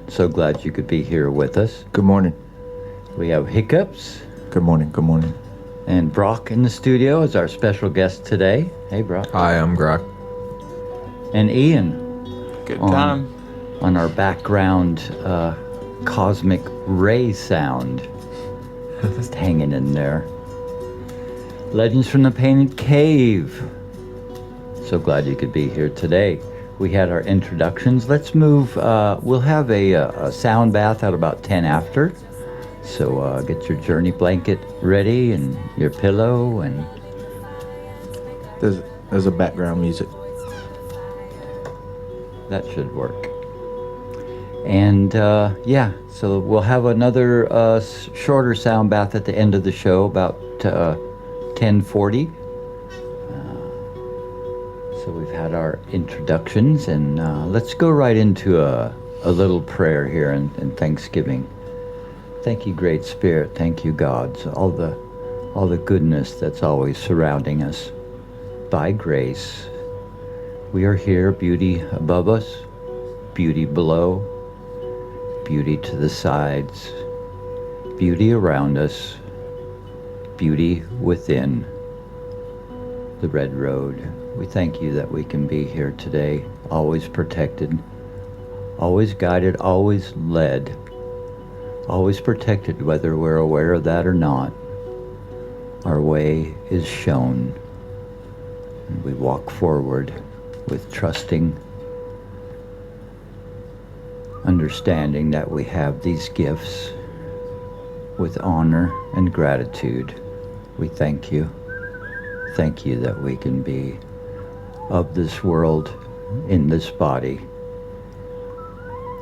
So glad you could be here with us. Good morning. We have Hiccups Good morning. Good morning. and Brock in the studio as our special guest today. Hey, Brock. Hi, I'm Grok. And Ian Good on, time. on our background cosmic ray sound. Just hanging in there. Legends from the Painted Cave. So glad you could be here today. We had our introductions. Let's move. We'll have a sound bath at about 10 after. So get your journey blanket ready and your pillow and... There's a background music. That should work. And so we'll have another shorter sound bath at the end of the show, about 10:40. So we've had our introductions, and let's go right into a little prayer here and Thanksgiving. Thank you, Great Spirit. Thank you, God. So all the goodness that's always surrounding us. By grace, we are here. Beauty above us, beauty below, beauty to the sides, beauty around us, beauty within the red road. We thank you that we can be here today, always protected, always guided, always led, always protected, whether we're aware of that or not. Our way is shown, and we walk forward with trusting, understanding that we have these gifts with honor and gratitude. We thank you. Thank you that we can be of this world in this body.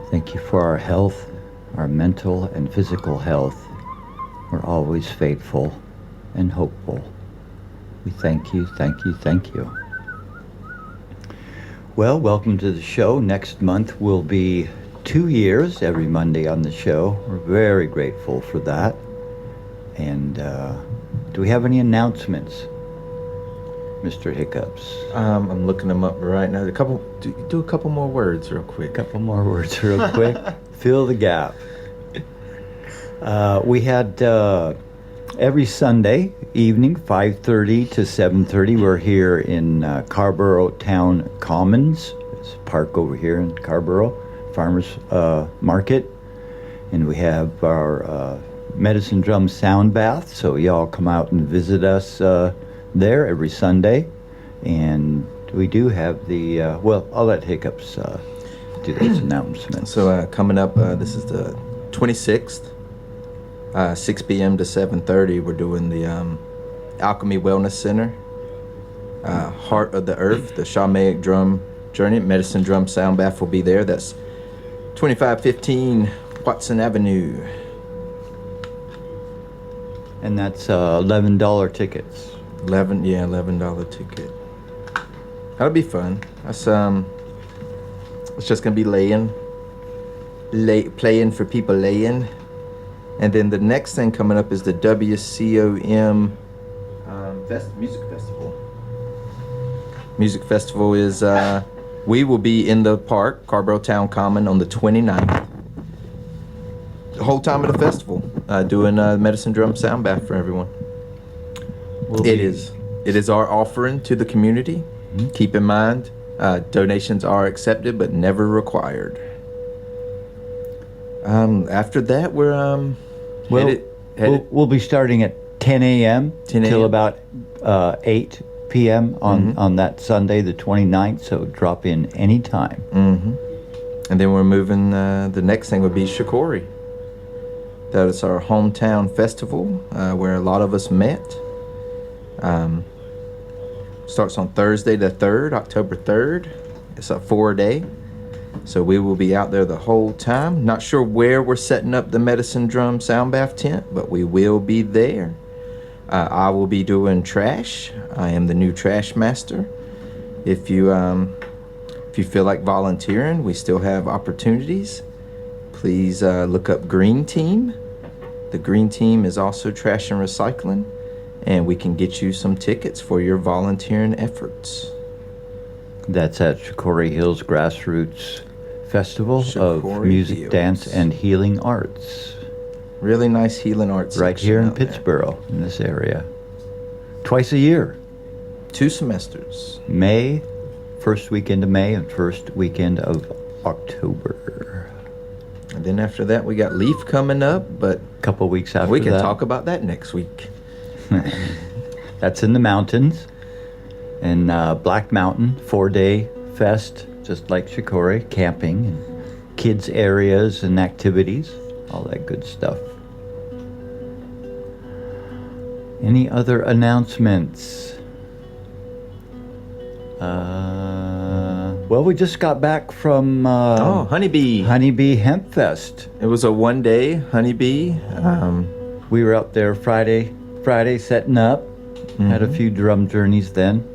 Thank you for our health, our mental and physical health. We're always faithful and hopeful. We thank you, thank you, thank you. Well, welcome to the show. Next month will be 2 years every Monday on the show. We're very grateful for that. And do we have any announcements, Mr. Hiccups? I'm looking them up right now. Do a couple more words real quick. A couple more words real quick. Fill the gap. We had every Sunday evening, 5:30 to 7:30. We're here in Carborough Town Commons. It's a park over here in Carborough, Farmers Market. And we have our Medicine Drum Sound Bath. So y'all come out and visit us there every Sunday. And we do have the, I'll let Hiccups do those announcements. So coming up, this is the 26th, 6 p.m. to 7:30. We're doing the Alchemy Wellness Center, Heart of the Earth, the Shamanic Drum Journey. Medicine Drum Sound Bath will be there. That's 2515 Watson Avenue. And that's $11 tickets. $11 ticket. That'll be fun. That's it's just gonna be playing for people laying. And then the next thing coming up is the WCOM Music Festival. Music Festival is we will be in the park, Carborough Town Common, on the 29th. The whole time of the festival, doing Medicine Drum Sound Bath for everyone. It is our offering to the community. Mm-hmm. Keep in mind, donations are accepted but never required. After that, we're We'll be starting at 10 a.m. till about 8 p.m. on that Sunday, the 29th. So drop in anytime. Mm-hmm. And then we're moving. The next thing would be Shikori. That is our hometown festival where a lot of us met. Starts on Thursday the 3rd, October 3rd. It's a 4-day. So we will be out there the whole time. Not sure where we're setting up the Medicine Drum Sound Bath tent, but we will be there. I will be doing trash. I am the new trash master. If you feel like volunteering, we still have opportunities. Please look up Green Team. The Green Team is also trash and recycling, and we can get you some tickets for your volunteering efforts. That's at Shikori Hills Grassroots Festival of Shikori Music, Fields. Dance, and Healing Arts. Really nice healing arts. Right here in out there. Pittsburgh, in this area. Twice a year. 2 semesters. May, first weekend of May and first weekend of October. And then after that, we got Leaf coming up, but A couple weeks after we can that. talk about that next week. That's in the mountains. In Black Mountain, 4-day fest, just like Shikori, camping, and kids' areas and activities, all that good stuff. Any other announcements? Well, we just got back from Honeybee. Honeybee Hemp Fest. It was a 1-day Honeybee. We were up there Friday setting up. Had a few drum journeys then.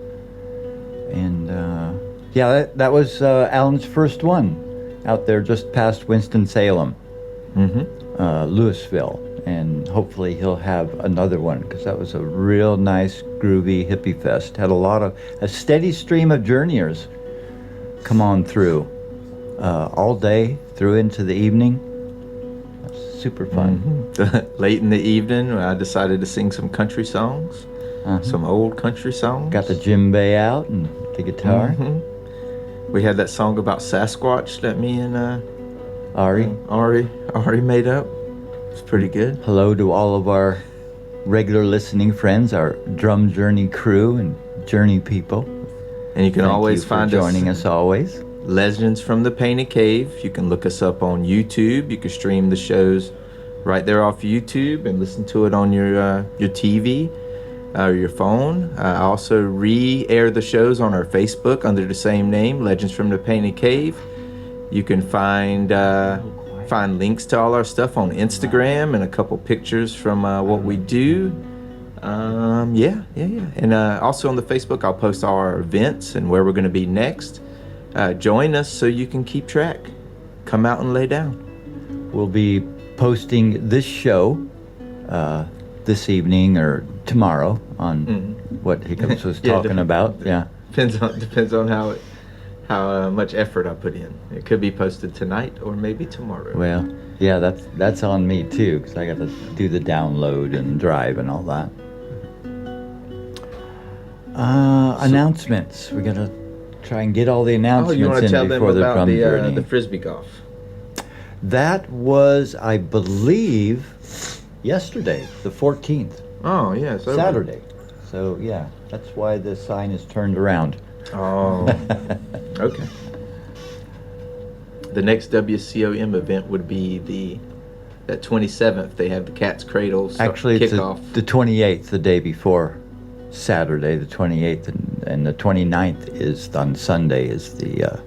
And that was Alan's first one out there just past Winston-Salem, Louisville. And hopefully he'll have another one because that was a real nice, groovy hippie fest. Had a steady stream of journeyers come on through all day through into the evening. That's super fun. Late in the evening, I decided to sing some country songs, some old country songs. Got the djembe out and the guitar. We had that song about Sasquatch that me and Ari made up. It's pretty good. Hello to all of our regular listening friends, our Drum Journey crew and Journey people. And you can always find us joining us always. Legends from the Painted Cave. You can look us up on YouTube. You can stream the shows right there off YouTube and listen to it on your TV or your phone. I also re-air the shows on our Facebook under the same name, Legends from the Painted Cave. You can find links to all our stuff on Instagram and a couple pictures from what we do. And also on the Facebook, I'll post all our events and where we're going to be next. Join us so you can keep track. Come out and lay down. We'll be posting this show this evening or tomorrow on what Hiccups was talking about. Yeah, depends on how much effort I put in. It could be posted tonight or maybe tomorrow. Well, yeah, that's on me too because I got to do the download and drive and all that. Announcements. We got to try and get all the announcements you want to in tell them before the about drum journey. the frisbee golf? That was, I believe, yesterday, the 14th. Oh, yeah. So Saturday. So, yeah, that's why the sign is turned around. Oh, okay. The next WCOM event would be that 27th. They have the Cat's Cradle Actually, it's kickoff. the 28th, the day before Saturday, the 28th, and the 29th is on Sunday is the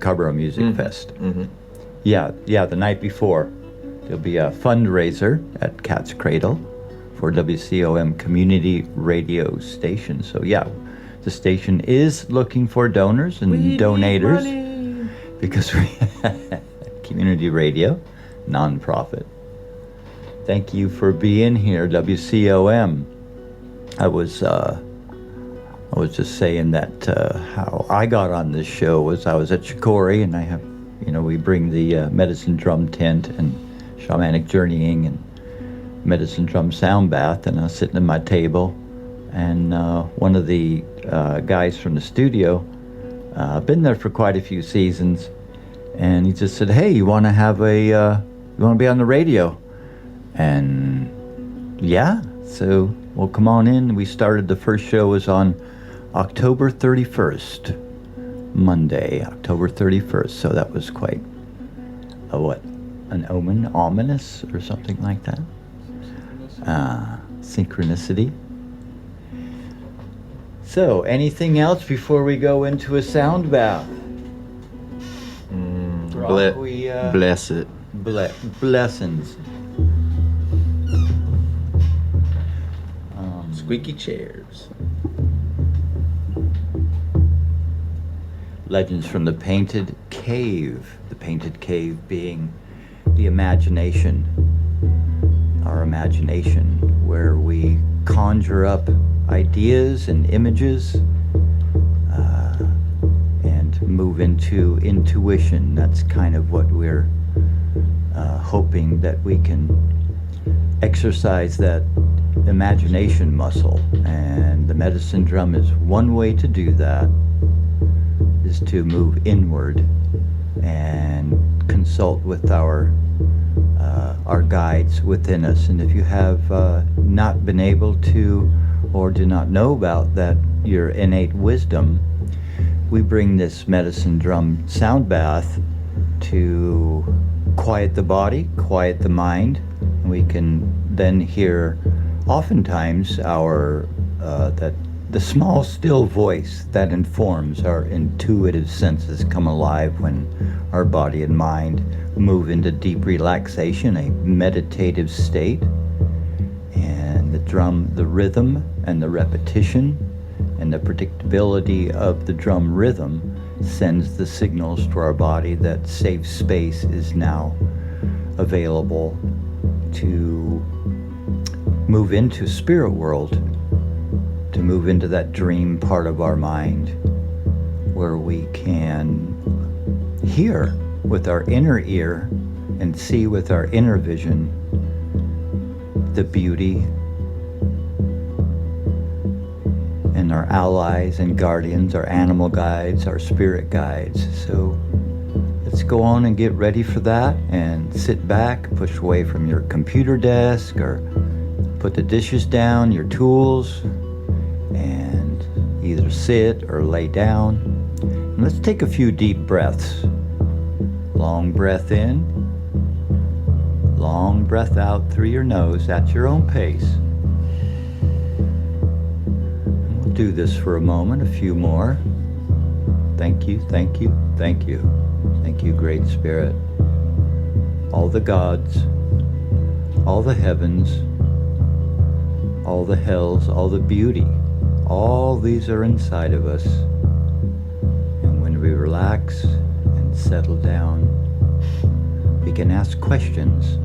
Carrboro Music Fest. Yeah, the night before. There'll be a fundraiser at Cat's Cradle for WCOM Community Radio Station. So, yeah, the station is looking for donors and donators because we community radio, nonprofit. Thank you for being here, WCOM. I was just saying that how I got on this show was I was at Shikori and I have, we bring the medicine drum tent and shamanic journeying and medicine drum sound bath, and I was sitting at my table and one of the guys from the studio, been there for quite a few seasons, and he just said, "Hey, you want to be on the radio?" And yeah, so well, come on in. We started, the first show was on October 31st, Monday, October 31st. So that was quite an omen, ominous or something like that. Synchronicity. So, anything else before we go into a sound bath? Bless it. Blessings. Squeaky chairs. Legends from the Painted Cave. The Painted Cave being the imagination, our imagination, where we conjure up ideas and images and move into intuition. That's kind of what we're hoping that we can exercise that imagination muscle. And the medicine drum is one way to do that, is to move inward and consult with our guides within us. And if you have not been able to or do not know about that, your innate wisdom, we bring this medicine drum sound bath to quiet the body, quiet the mind, and we can then hear oftentimes our that the small still voice that informs our intuitive senses come alive when our body and mind move into deep relaxation, a meditative state. And the drum, the rhythm and the repetition and the predictability of the drum rhythm sends the signals to our body that safe space is now available to move into spirit world, to move into that dream part of our mind where we can hear with our inner ear and see with our inner vision the beauty and our allies and guardians, our animal guides, our spirit guides. So let's go on and get ready for that, and sit back, push away from your computer desk, or put the dishes down, your tools, and either sit or lay down. And let's take a few deep breaths. Long breath in, long breath out through your nose at your own pace. And we'll do this for a moment, a few more. Thank you, thank you, thank you. Thank you, Great Spirit. All the gods, all the heavens, all the hells, all the beauty, all these are inside of us. And when we relax and settle down, we can ask questions.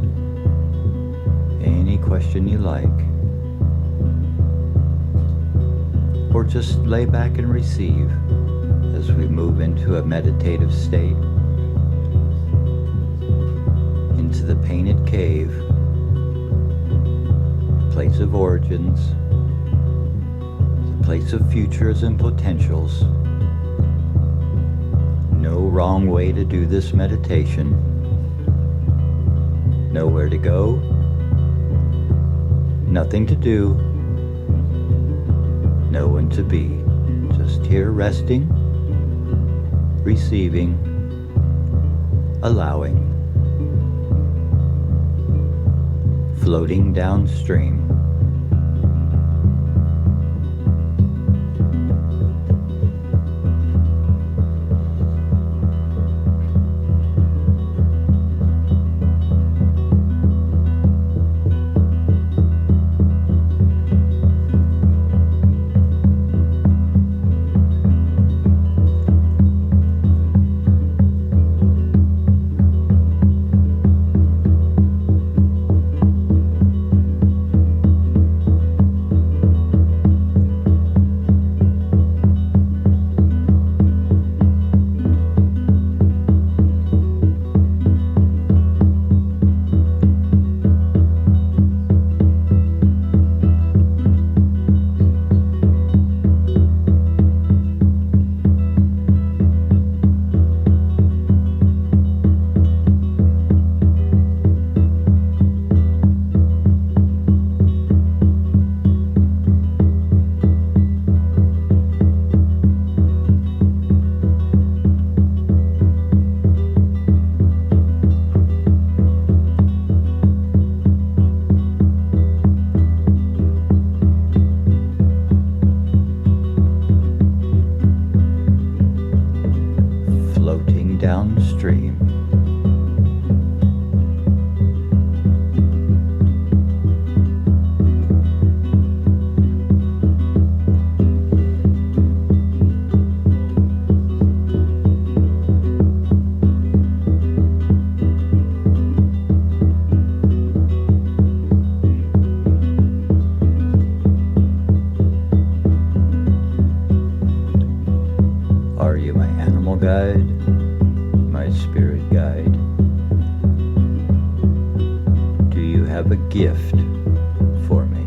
Any question you like. Or just lay back and receive as we move into a meditative state, into the painted cave, place of origins, the place of futures and potentials. No wrong way to do this meditation. Nowhere to go, nothing to do, no one to be. Just here resting, receiving, allowing, floating downstream. have a gift for me.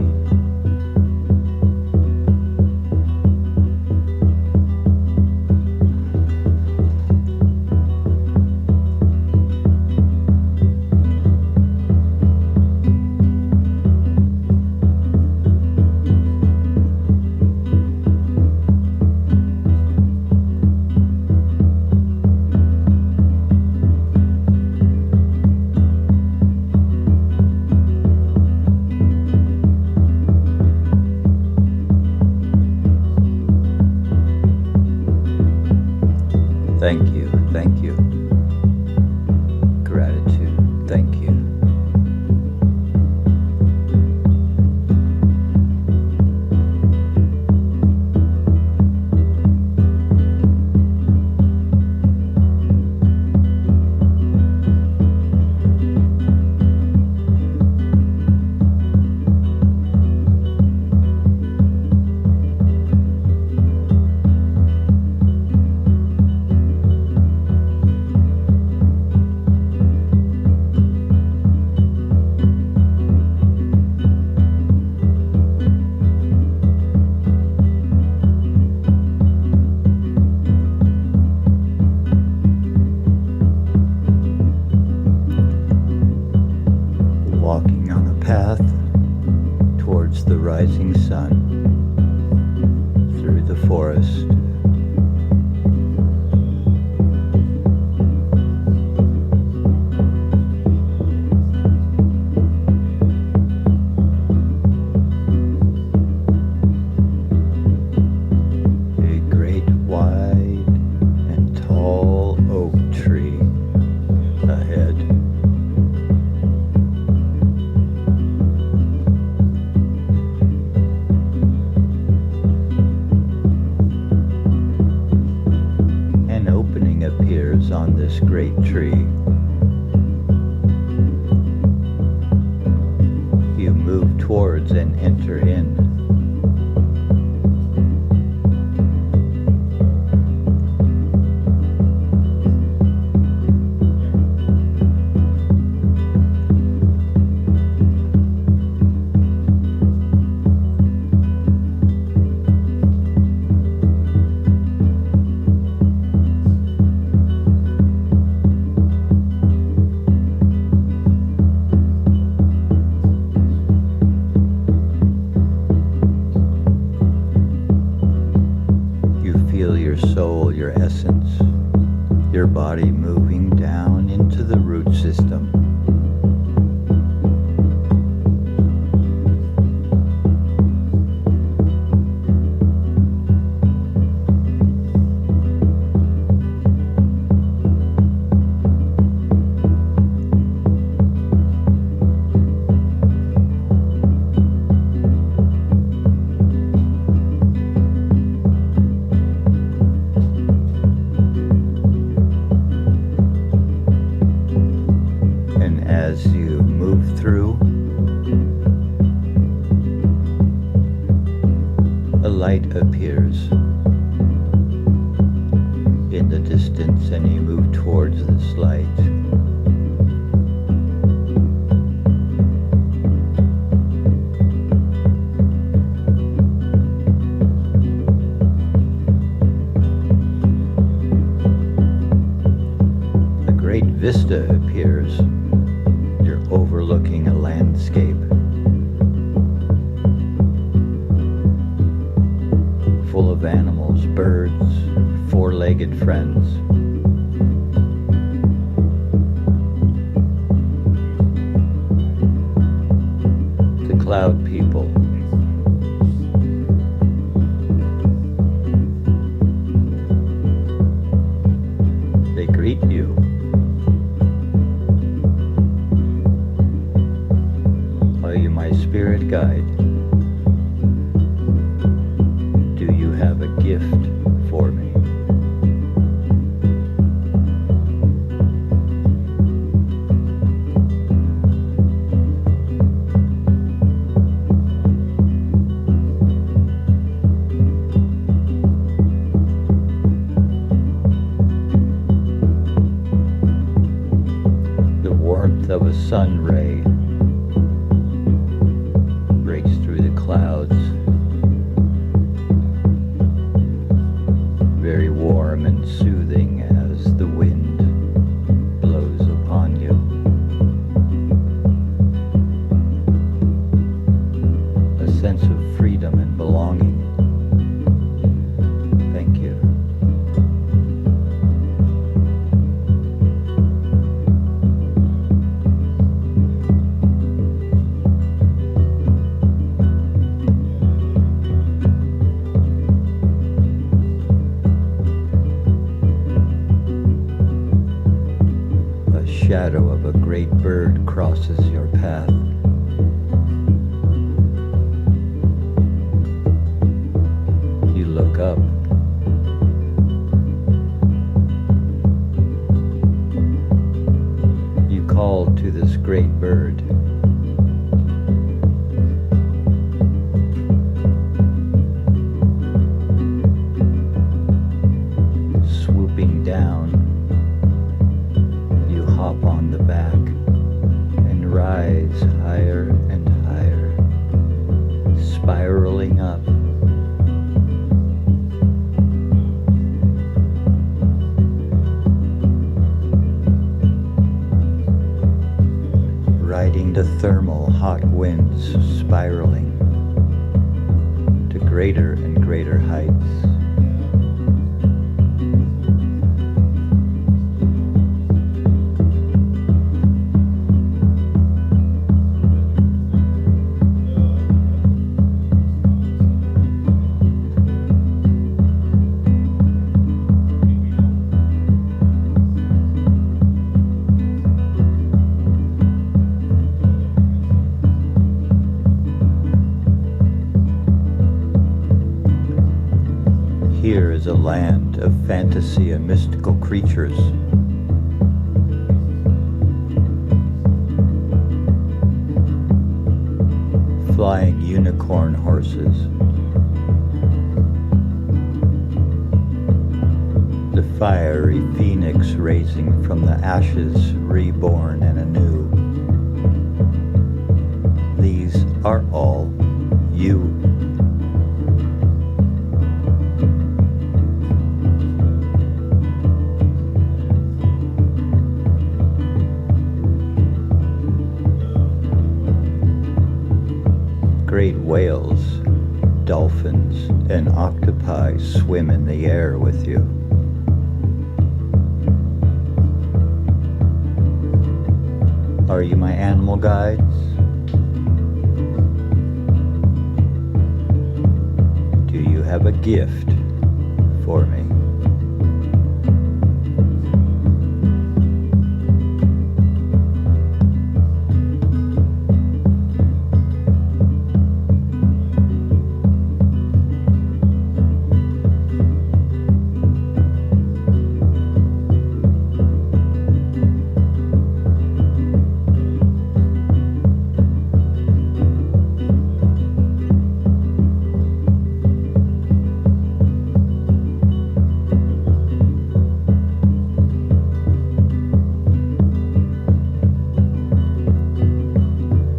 Thank you, thank you. Gratitude, thank you. Walking on a path towards the rising sun, through the forest. A great, wide, and tall oak tree ahead. An opening appears on this great tree. You move towards and enter in. You feel your soul, your essence, your body moving down into the root system. And as you move through, a light appears in the distance, and you move towards this light. A great vista appears. You're overlooking a landscape full of animals, birds, four-legged friends. The cloud people. They greet you. Are you my spirit guide? Do you have a gift for me? The warmth of a sun ray shadow of a great bird crosses your path. You look up. You call to this great bird. Swooping down, you hop on the back and rise higher and higher, spiraling up. Riding the thermal hot winds, spiraling to greater and greater heights. Here is a land of fantasy and mystical creatures. Flying unicorn horses. The fiery phoenix raising from the ashes, reborn and anew. These are all you. Great whales, dolphins, and octopi swim in the air with you. Are you my animal guides? Do you have a gift for me?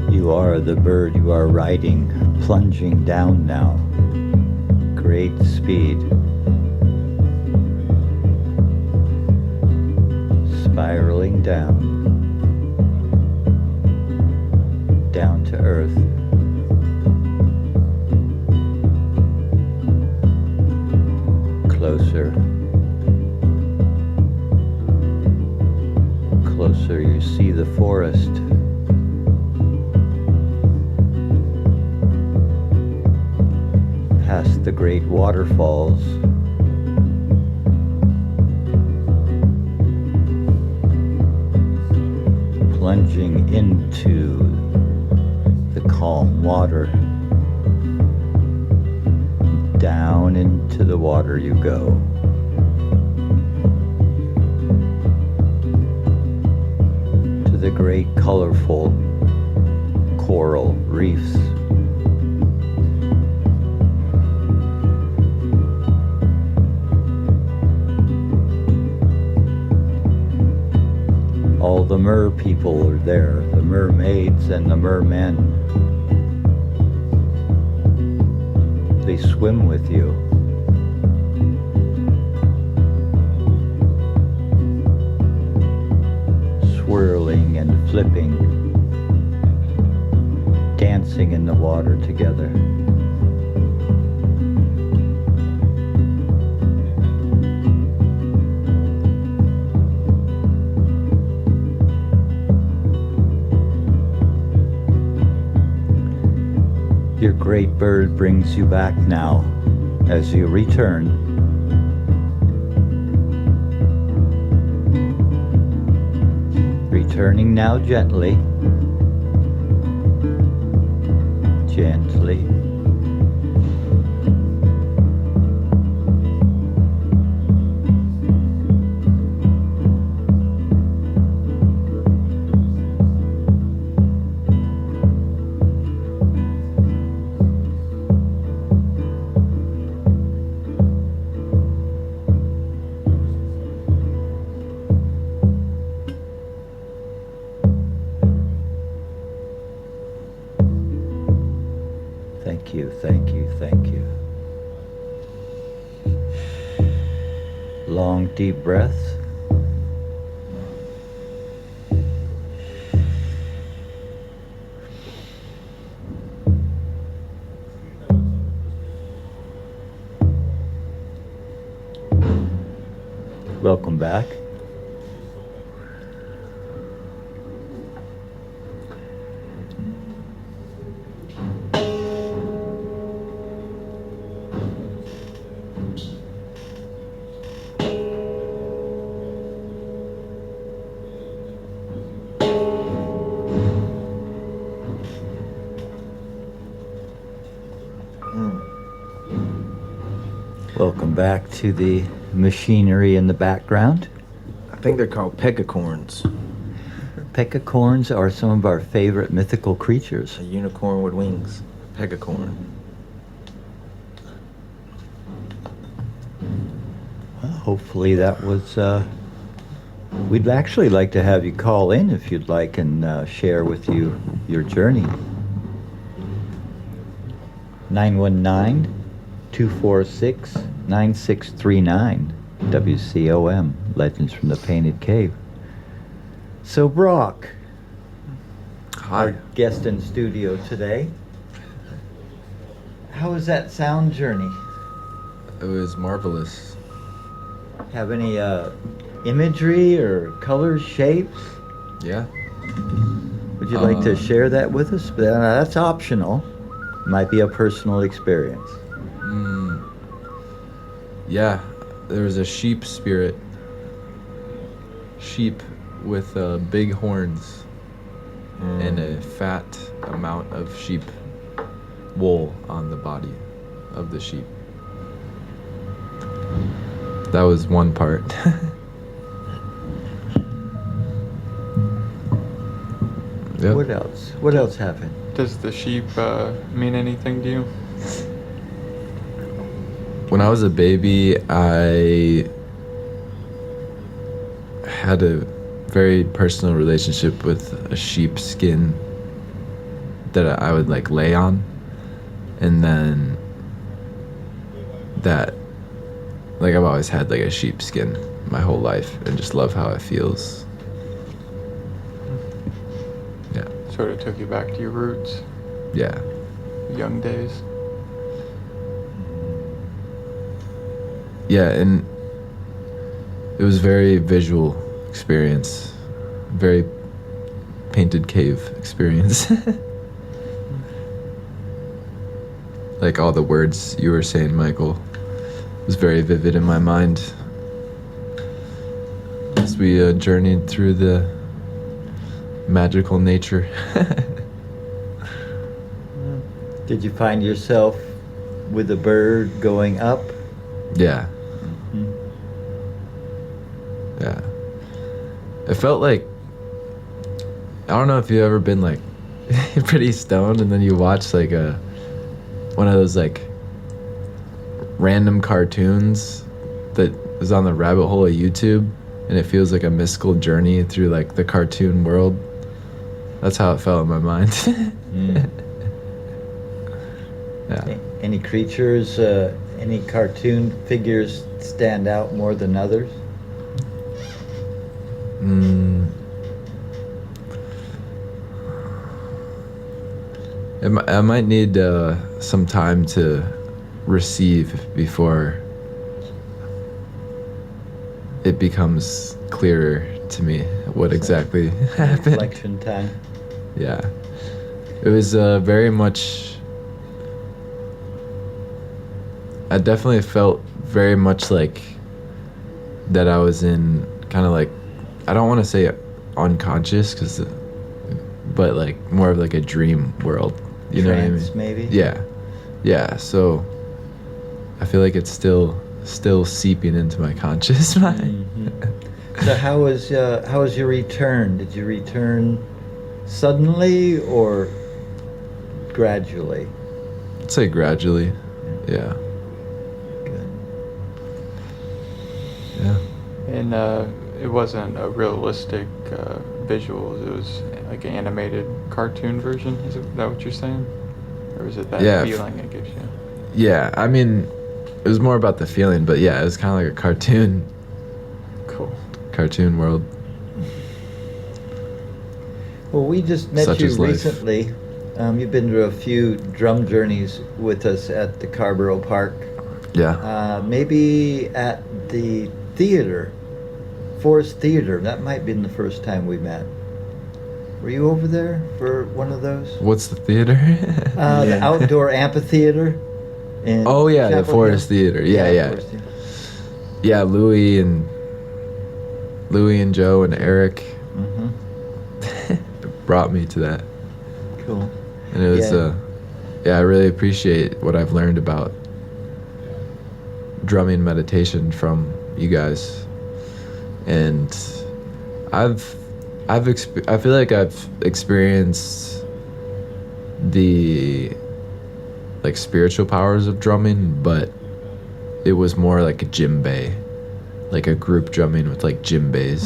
You are the bird you are riding, plunging down now. Great speed. Spiraling down. Down to earth. Closer. Closer, you see the forest. Past the great waterfalls. Plunging into the calm water. Down into the water you go. To the great colorful coral reefs. All the mer people are there, the mermaids and the mermen. They swim with you. Swirling and flipping, dancing in the water together. Your great bird brings you back now as you return. Turning now gently. Gently. Thank you, thank you, thank you. Long, deep breaths. Welcome back. Welcome back to the machinery in the background. I think they're called peccacorns. Peccacorns are some of our favorite mythical creatures. A unicorn with wings. Peccacorn. Well, hopefully that was... we'd actually like to have you call in if you'd like and share with you your journey. 919-246-9639. WCOM, Legends from the Painted Cave. So Brock, our guest in studio today, how was that sound journey? It was marvelous. Have any imagery or colors, shapes? Yeah. Would you like to share that with us? That's optional. Might be a personal experience. Yeah, there was a sheep spirit. Sheep with big horns and a fat amount of sheep wool on the body of the sheep. That was one part. Yep. What else? What else happened? Does the sheep mean anything to you? When I was a baby, I had a very personal relationship with a sheep skin that I would like lay on, and then that, like, I've always had like a sheep skin my whole life and just love how it feels. Yeah. Sort of took you back to your roots, Yeah. young days. Yeah, and it was very visual experience, very painted cave experience. Like all the words you were saying, Michael, was very vivid in my mind as we journeyed through the magical nature. Did you find yourself with a bird going up? Yeah. Yeah. It felt like, I don't know if you've ever been like pretty stoned and then you watch like one of those like random cartoons that is on the rabbit hole of YouTube, and it feels like a mystical journey through like the cartoon world. That's how it felt in my mind. Yeah. Any creatures, any cartoon figures stand out more than others? I might need some time to receive before it becomes clearer to me what exactly happened. Reflection time. Yeah. It was very much... I definitely felt very much like that I was in kind of like, I don't want to say unconscious, but like more of like a dream world. You know what I mean? Trance, maybe? Yeah. So I feel like it's still seeping into my conscious mind. So how was your return? Did you return suddenly or gradually? I'd say gradually. Yeah. Good. Yeah. And it wasn't a realistic visuals. It was like an animated cartoon version. Is that what you're saying? Or is it that Yeah. feeling it gives you? Yeah. I mean, it was more about the feeling, but yeah, it was kind of like a Cool. cartoon world. Well, we just met Such you is life. recently. You've been to a few drum journeys with us at the Carborough Park. Yeah. Maybe at the theater, Forest Theater. That might have been the first time we met. Were you over there for one of those? What's the theater? The Yeah. outdoor amphitheater. In Oh yeah, the Chapel Forest Hill? Theater. Yeah. Forest Theater. Yeah, Louie and Joe and Eric Mhm. brought me to that. Cool. And it was Yeah. I really appreciate what I've learned about drumming meditation from you guys. And I feel like I've experienced the like spiritual powers of drumming, but it was more like a djembe, like a group drumming with like djembes.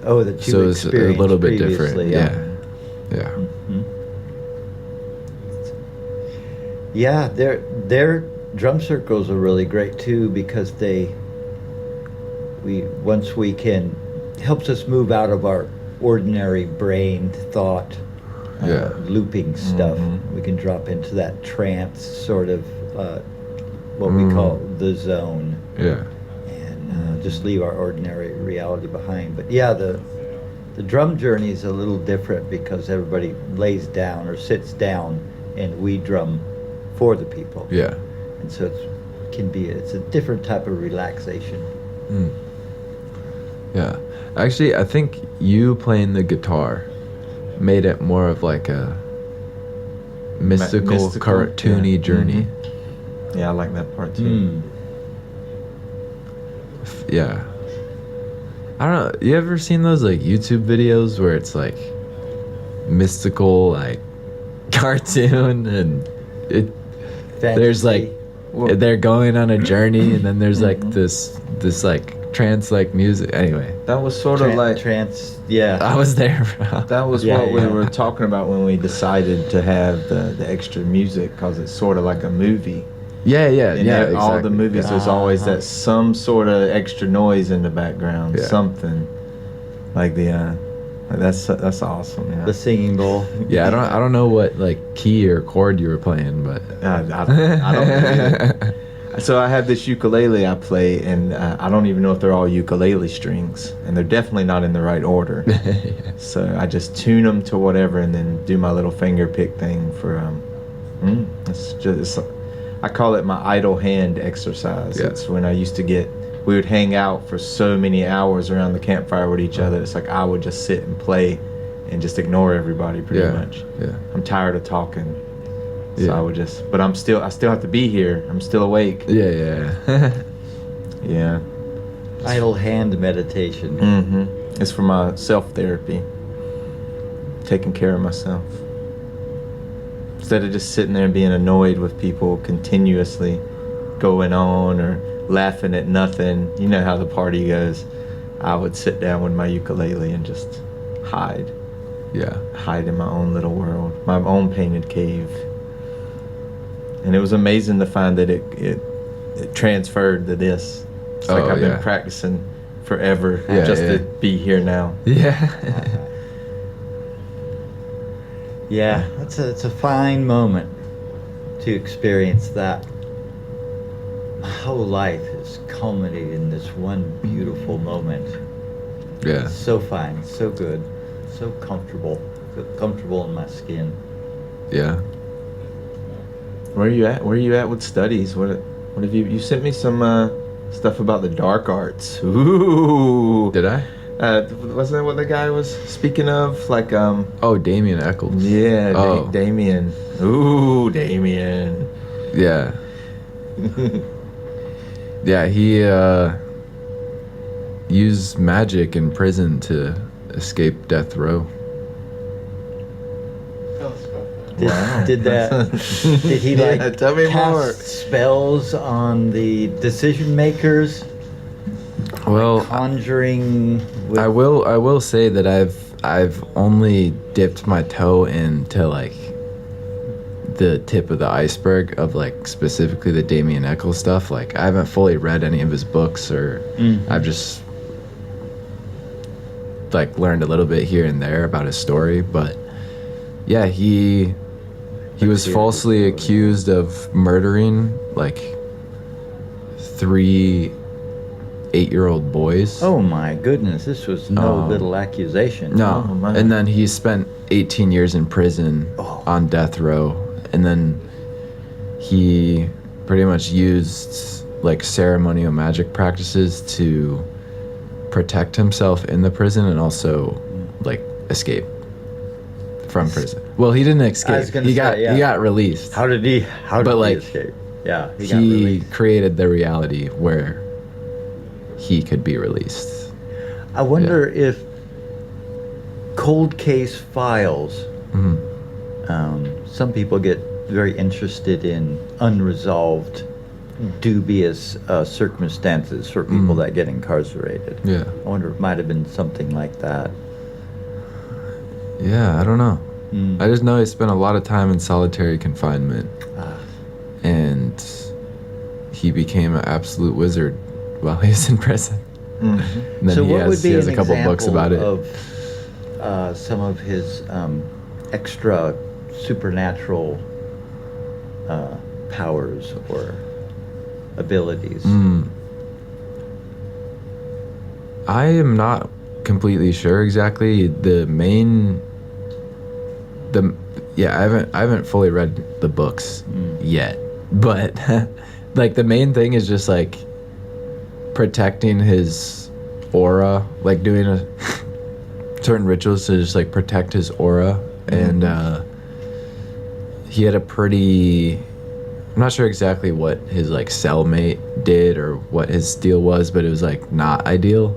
Oh, that you So it's a experienced little bit different. previously, Yeah. Mhm. Yeah, their drum circles are really great too because once we can helps us move out of our ordinary brain thought Yeah. looping stuff. Mhm. We can drop into that trance sort of what we call the zone Yeah. and just leave our ordinary reality behind. But yeah, the drum journey is a little different because everybody lays down or sits down and we drum for the people. Yeah. And so it's a different type of relaxation. Mm. Yeah. Actually, I think you playing the guitar made it more of like a mystical, cartoony yeah. journey. Yeah, I like that part too. Mm. Yeah. I don't know. You ever seen those like YouTube videos where it's like mystical, like cartoon, and there's like Well- they're going on a journey, and then there's like this like trance like music. Anyway, That was sort of like trance. Yeah. I was there, bro. that was Yeah, what we yeah. were talking about when we decided to have the extra music because it's sort of like a movie. Yeah, In exactly. all the movies, there's always Uh-huh. that some sort of extra noise in the background, Yeah. something like that's awesome. Yeah. The singing bowl. Yeah, I don't know what like key or chord you were playing, but I don't know either. So I have this ukulele I play, and I don't even know if they're all ukulele strings, and they're definitely not in the right order. So I just tune them to whatever, and then do my little finger pick thing for I call it my idle hand exercise. Yeah. It's when we would hang out for so many hours around the campfire with each other. It's like I would just sit and play and just ignore everybody pretty yeah, much. yeah, I'm tired of talking. So Yeah. I would but I still have to be here. I'm still awake. yeah. Yeah. Idle hand meditation. Mm-hmm. It's for my self-therapy. Taking care of myself. Instead of just sitting there and being annoyed with people continuously going on or laughing at nothing. You know how the party goes. I would sit down with my ukulele and just hide in my own little world, my own painted cave. And it was amazing to find that it transferred to this. It's like I've been practicing forever just to be here now. Yeah. Yeah, it's a fine moment to experience that. My whole life has culminated in this one beautiful moment. Yeah. So fine, so good, so comfortable. Feel comfortable in my skin. Yeah. Where are you at with studies? What have you sent me some stuff about the dark arts. Ooh. Did I? Wasn't that what the guy was speaking of? Like, Oh, Damien Eccles. yeah, Oh. Damien. Ooh, Damien. Yeah. Yeah, he used magic in prison to escape death row. Tell us about that. Did, Wow. did that? Did he like Yeah, tell me cast more. spells on the decision makers? Well, Conjuring. With, I will say that I've only dipped my toe into like the tip of the iceberg of like specifically the Damien Eccles stuff. Like I haven't fully read any of his books, or I've just like learned a little bit here and there about his story. But yeah, he was hear falsely his story. accused of murdering like 3 8-year-old boys. Oh my goodness! This was no little accusation. No. Oh, my. And then he spent 18 years in prison on death row. And then he pretty much used like ceremonial magic practices to protect himself in the prison and also like escape from prison. Well, he didn't escape. was gonna He say, got yeah. he got released. How did he? How did But, he like, escape? Yeah, he got He released. created the reality where he could be released. I wonder if cold case files. Mhm. Some people get very interested in unresolved, dubious circumstances for people that get incarcerated. Yeah. I wonder if it might have been something like that. Yeah, I don't know. Mm. I just know he spent a lot of time in solitary confinement. Ah. And he became an absolute wizard while he was in prison. Mhm. And then So he what has, would be he has an a couple books example about it. of some of his extra supernatural powers or abilities? I am not completely sure exactly. I haven't fully read the books yet, but like the main thing is just like protecting his aura, like doing a certain rituals to just like protect his aura. And he had a pretty, I'm not sure exactly what his like cellmate did or what his deal was, but it was like not ideal.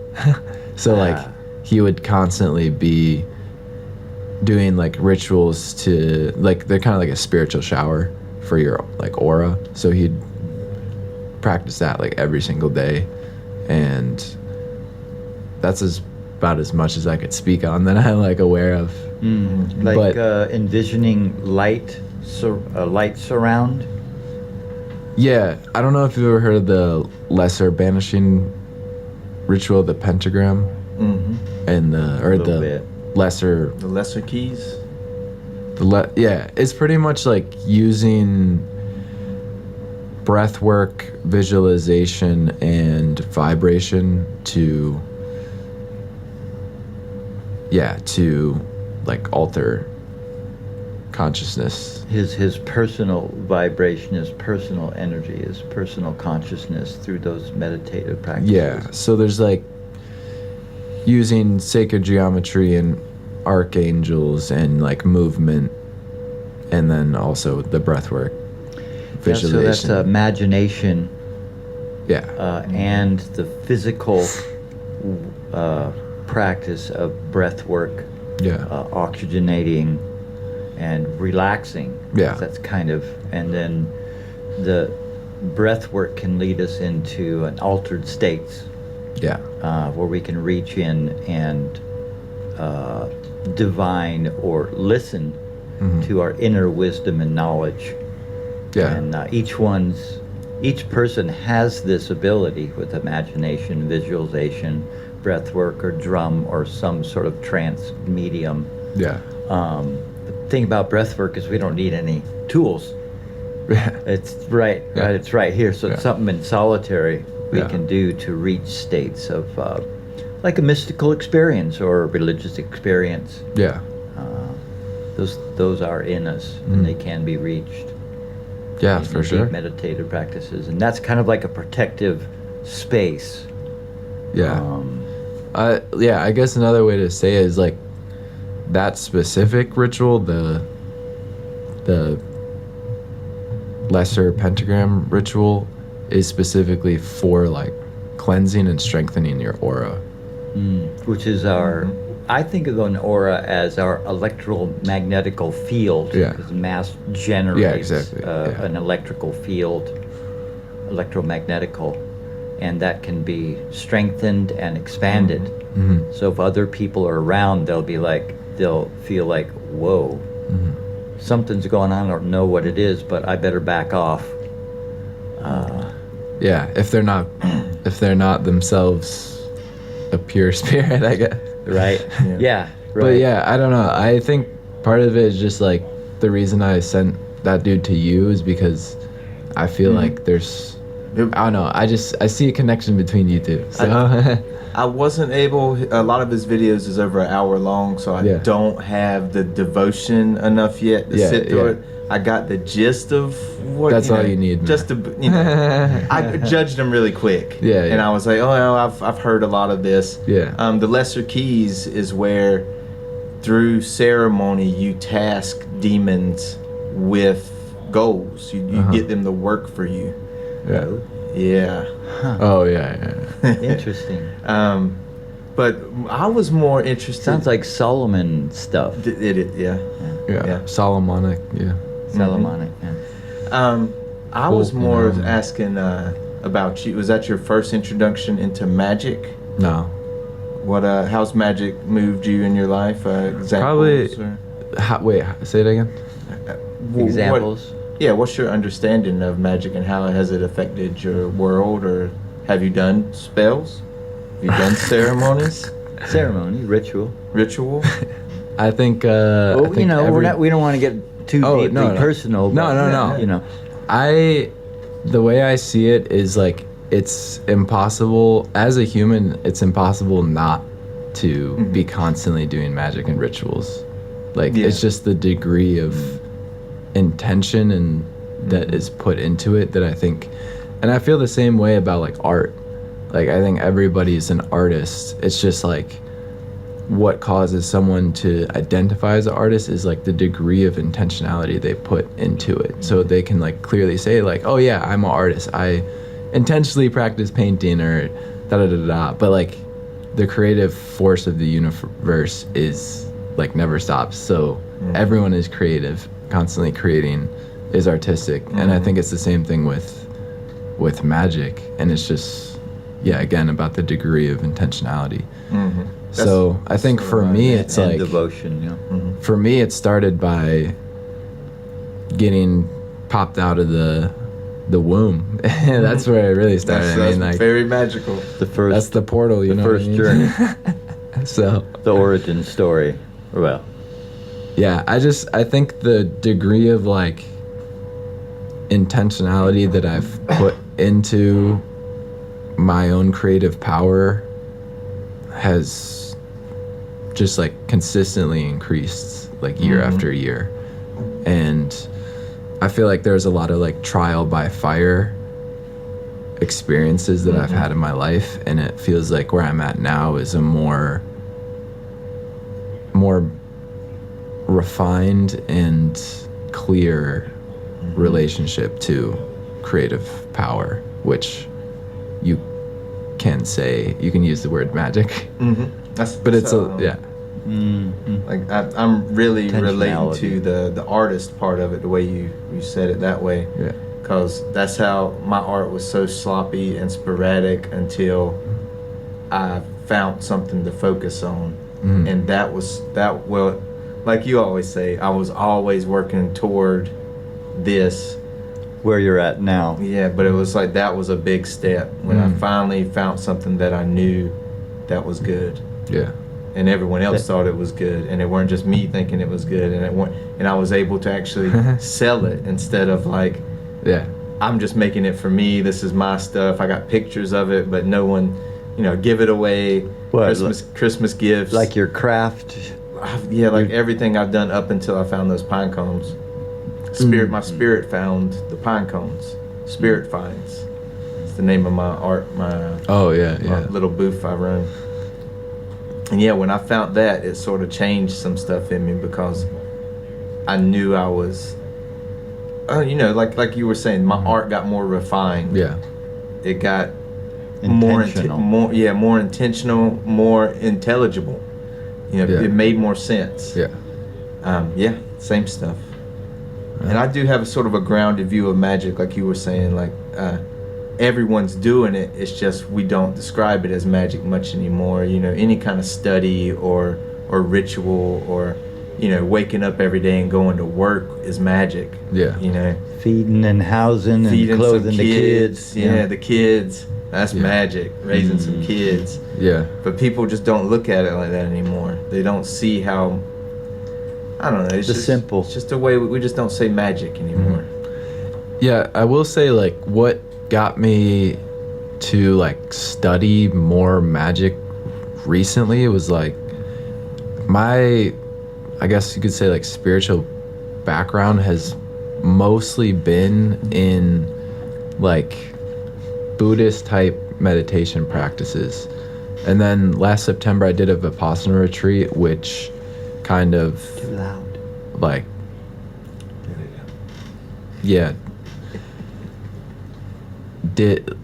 So like he would constantly be doing like rituals to like, they're kind of like a spiritual shower for your like aura. So he'd practice that like every single day, and that's about as much as I could speak on that I'm like aware of. Like But- envisioning light surround. Yeah, I don't know if you've ever heard of the lesser banishing ritual, the pentagram, and Little bit. lesser. The lesser keys. Yeah, it's pretty much like using breath work, visualization, and vibration to like alter consciousness. His personal vibration, his personal energy, his personal consciousness through those meditative practices. Yeah, so there's like using sacred geometry and archangels and like movement, and then also the breath work, visualization. Yeah, so that's imagination Yeah. and the physical practice of breath work, Yeah. oxygenating and relaxing. Yeah. That's kind of, and then the breath work can lead us into an altered states Yeah. where we can reach in and divine or listen to our inner wisdom and knowledge. Yeah. And each person has this ability with imagination, visualization, breath work, or drum, or some sort of trance medium. Yeah. The thing about breath work is we don't need any tools. Yeah. It's right, Yeah. right. It's right here. So it's Yeah. something in solitary we Yeah. can do to reach states of like a mystical experience or a religious experience. Yeah. Those are in us, and they can be reached. Yeah, in for deep sure. meditative practices, and that's kind of like a protective space. Yeah. Yeah, I guess another way to say it is like that specific ritual, the lesser pentagram ritual, is specifically for like cleansing and strengthening your aura. Which is our, I think of an aura as our electromagnetical field. Yeah. Because mass generates Yeah, exactly. Yeah. an electrical field, electromagnetical, and that can be strengthened and expanded. Mm-hmm. So if other people are around, they'll feel like, whoa, something's going on. I don't know what it is, but I better back off. Yeah, if they're not themselves a pure spirit, I guess. Right? Yeah. Right. But yeah, I don't know. I think part of it is just like the reason I sent that dude to you is because I feel like there's, I don't know. I see a connection between you two. So. I wasn't able. A lot of his videos is over an hour long, so I Yeah. don't have the devotion enough yet to sit through it. I got the gist of what. That's all you need, man. Just to, I judged him really quick. Yeah, And yeah. I was like, oh, well, I've heard a lot of this. Yeah. The lesser keys is where, through ceremony, you task demons with goals. You get them to work for you. Yeah. Yeah. Oh yeah. Interesting. But I was more interested. Sounds like Solomon stuff. Yeah. Yeah. Solomonic. Yeah. Solomonic. Yeah. I was more asking about you. Was that your first introduction into magic? No. What? How's magic moved you in your life? Examples? Probably- Or, Wait. Say it again. Examples. What's your understanding of magic and how has it affected your world? Or have you done spells? Have you done ceremonies? Ceremony, ritual. Ritual? I think. Well, I think we don't want to get too Oh, deeply no. personal. No, but, no. You know, The way I see it is like it's impossible as a human. It's impossible not to be constantly doing magic and rituals. Like it's just the degree of intention and that is put into it that I think, and I feel the same way about like art. Like I think everybody's an artist. It's just like what causes someone to identify as an artist is like the degree of intentionality they put into it. So they can like clearly say like, oh yeah, I'm an artist. I intentionally practice painting or da da da da. But like the creative force of the universe is like never stops. So everyone is creative, constantly creating, is artistic. And I think it's the same thing with magic. And it's just, again, about the degree of intentionality. So I think for me, it's and like devotion. Yeah. for me, it started by getting popped out of the womb. That's where it really started. That's like very magical. The first. that's the portal, you the know. first what I mean? journey. So The origin story. Well, yeah, I think the degree of like intentionality that I've put into my own creative power has just like consistently increased like year after year. And I feel like there's a lot of like trial by fire experiences that I've had in my life, and it feels like where I'm at now is a more refined and clear relationship to creative power, which you can use the word magic, but it's Like I'm really relating Intentionality. to the artist part of it, the way you said it that way. Yeah. Because that's how my art was so sloppy and sporadic until I found something to focus on, and that was well, like you always say, I was always working toward this. where you're at now. Yeah, but it was like that was a big step when I finally found something that I knew that was good. Yeah. And everyone else thought it was good, and it weren't just me thinking it was good, and I was able to actually sell it instead of like, Yeah. I'm just making it for me. This is my stuff. I got pictures of it, but no one, give it away. What, Christmas gifts. Like your craft. Yeah, like everything I've done up until I found those pine cones. My spirit found the pine cones. Spirit finds. It's the name of my art, my Oh yeah. little booth I run. And yeah, when I found that, it sort of changed some stuff in me because I knew I was, like you were saying, my art got more refined. Yeah. It got Intentional. more intentional, more intelligible. Yeah. It made more sense. Yeah. Same stuff. And I do have a sort of a grounded view of magic, like you were saying, like everyone's doing it. It's just we don't describe it as magic much anymore. Any kind of study or ritual or waking up every day and going to work is magic. Yeah. Feeding and housing and clothing the kids. Yeah, the kids. That's magic. Raising some kids. Yeah. But people just don't look at it like that anymore. They don't see how. I don't know. It's just simple. It's just a way we just don't say magic anymore. Yeah, I will say, like, what got me to, like, study more magic recently was, like, my, I guess you could say, like, spiritual background has mostly been in, like, Buddhist type meditation practices. And then last September I did a Vipassana retreat, which kind of Too loud. like, yeah, did,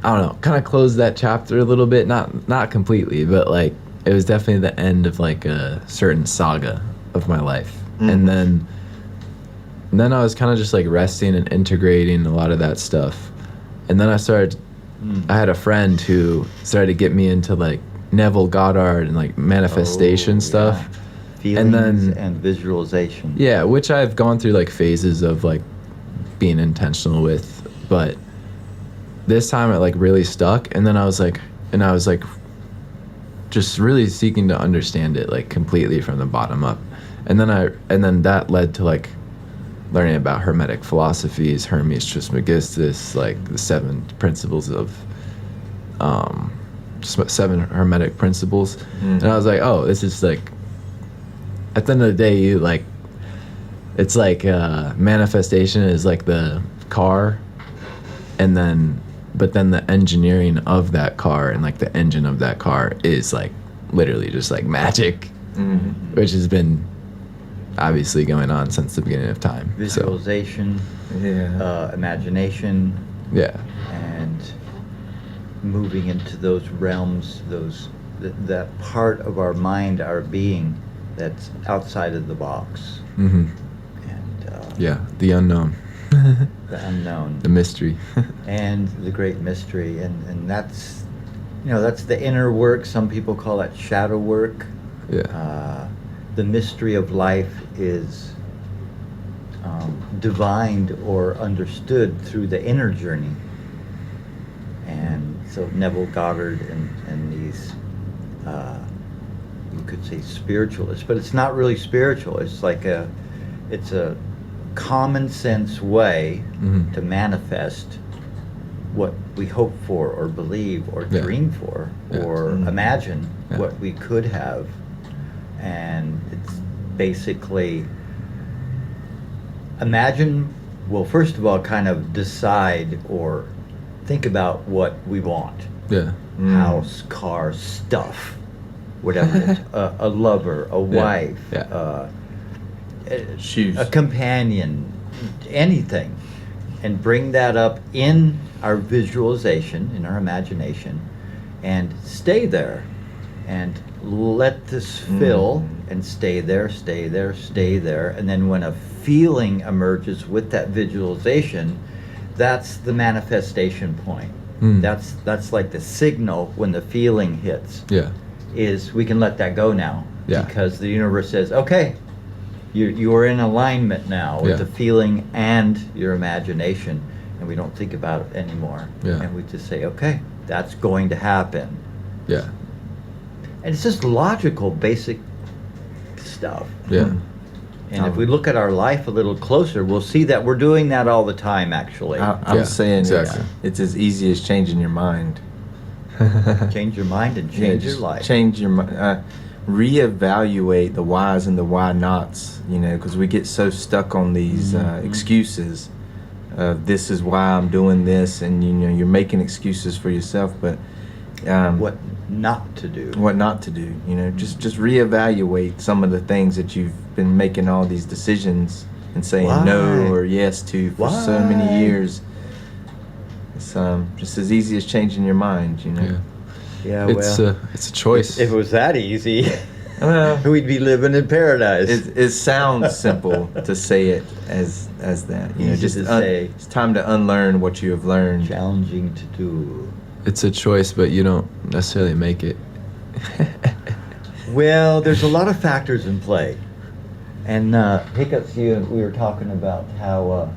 I don't know, kind of closed that chapter a little bit, not completely, but like it was definitely the end of like a certain saga of my life. And then I was kind of just like resting and integrating a lot of that stuff. And then I had a friend who started to get me into like Neville Goddard and like manifestation stuff. Feelings and visualization. Yeah, which I've gone through like phases of like being intentional with, but this time it like really stuck. And then I was like just really seeking to understand it like completely from the bottom up. And then that led to like learning about Hermetic philosophies, Hermes Trismegistus, like the 7 principles of, 7 Hermetic principles. And I was like, oh, this is like, at the end of the day, you like, it's like manifestation is like the car, and but then the engineering of that car and like the engine of that car is like literally just like magic, which has been obviously going on since the beginning of time. Visualization, imagination, and moving into those realms, that part of our mind, our being, that's outside of the box. And the unknown, the unknown, the mystery, and the great mystery, and that's that's the inner work. Some people call that shadow work. The mystery of life is divined or understood through the inner journey. And so Neville Goddard and these, you could say spiritualists, but it's not really spiritual. It's like it's a common sense way to manifest what we hope for or believe or dream for or imagine what we could have. And it's basically first of all, kind of decide or think about what we want. House, car, stuff, whatever it is. A lover, a wife, shoes, a companion, anything. And bring that up in our visualization, in our imagination, and stay there. And let this fill and stay there, stay there, stay there. And then when a feeling emerges with that visualization, that's the manifestation point. That's like the signal when the feeling hits. Is we can let that go now. Because the universe says, okay, you are in alignment now with the feeling and your imagination, and we don't think about it anymore. And we just say, okay, that's going to happen. And it's just logical, basic stuff. And if we look at our life a little closer, we'll see that we're doing that all the time, actually. I was saying exactly. It's as easy as changing your mind. Change your mind and change your life. Change your mind. Reevaluate the whys and the why nots, because we get so stuck on these excuses of this is why I'm doing this, and you're making excuses for yourself. But what not to do. What not to do. You know, just reevaluate some of the things that you've been making all these decisions and saying Why? no or yes to for so Why? many years. It's just as easy as changing your mind. You know. Yeah, It's well, it's a choice. if it was that easy, Well, we'd be living in paradise. it sounds simple to say it as that. You know, Easy just to say. it's time to unlearn what you have learned. Challenging to do. It's a choice, but you don't necessarily make it. Well, there's a lot of factors in play. And Hiccups, we were talking about how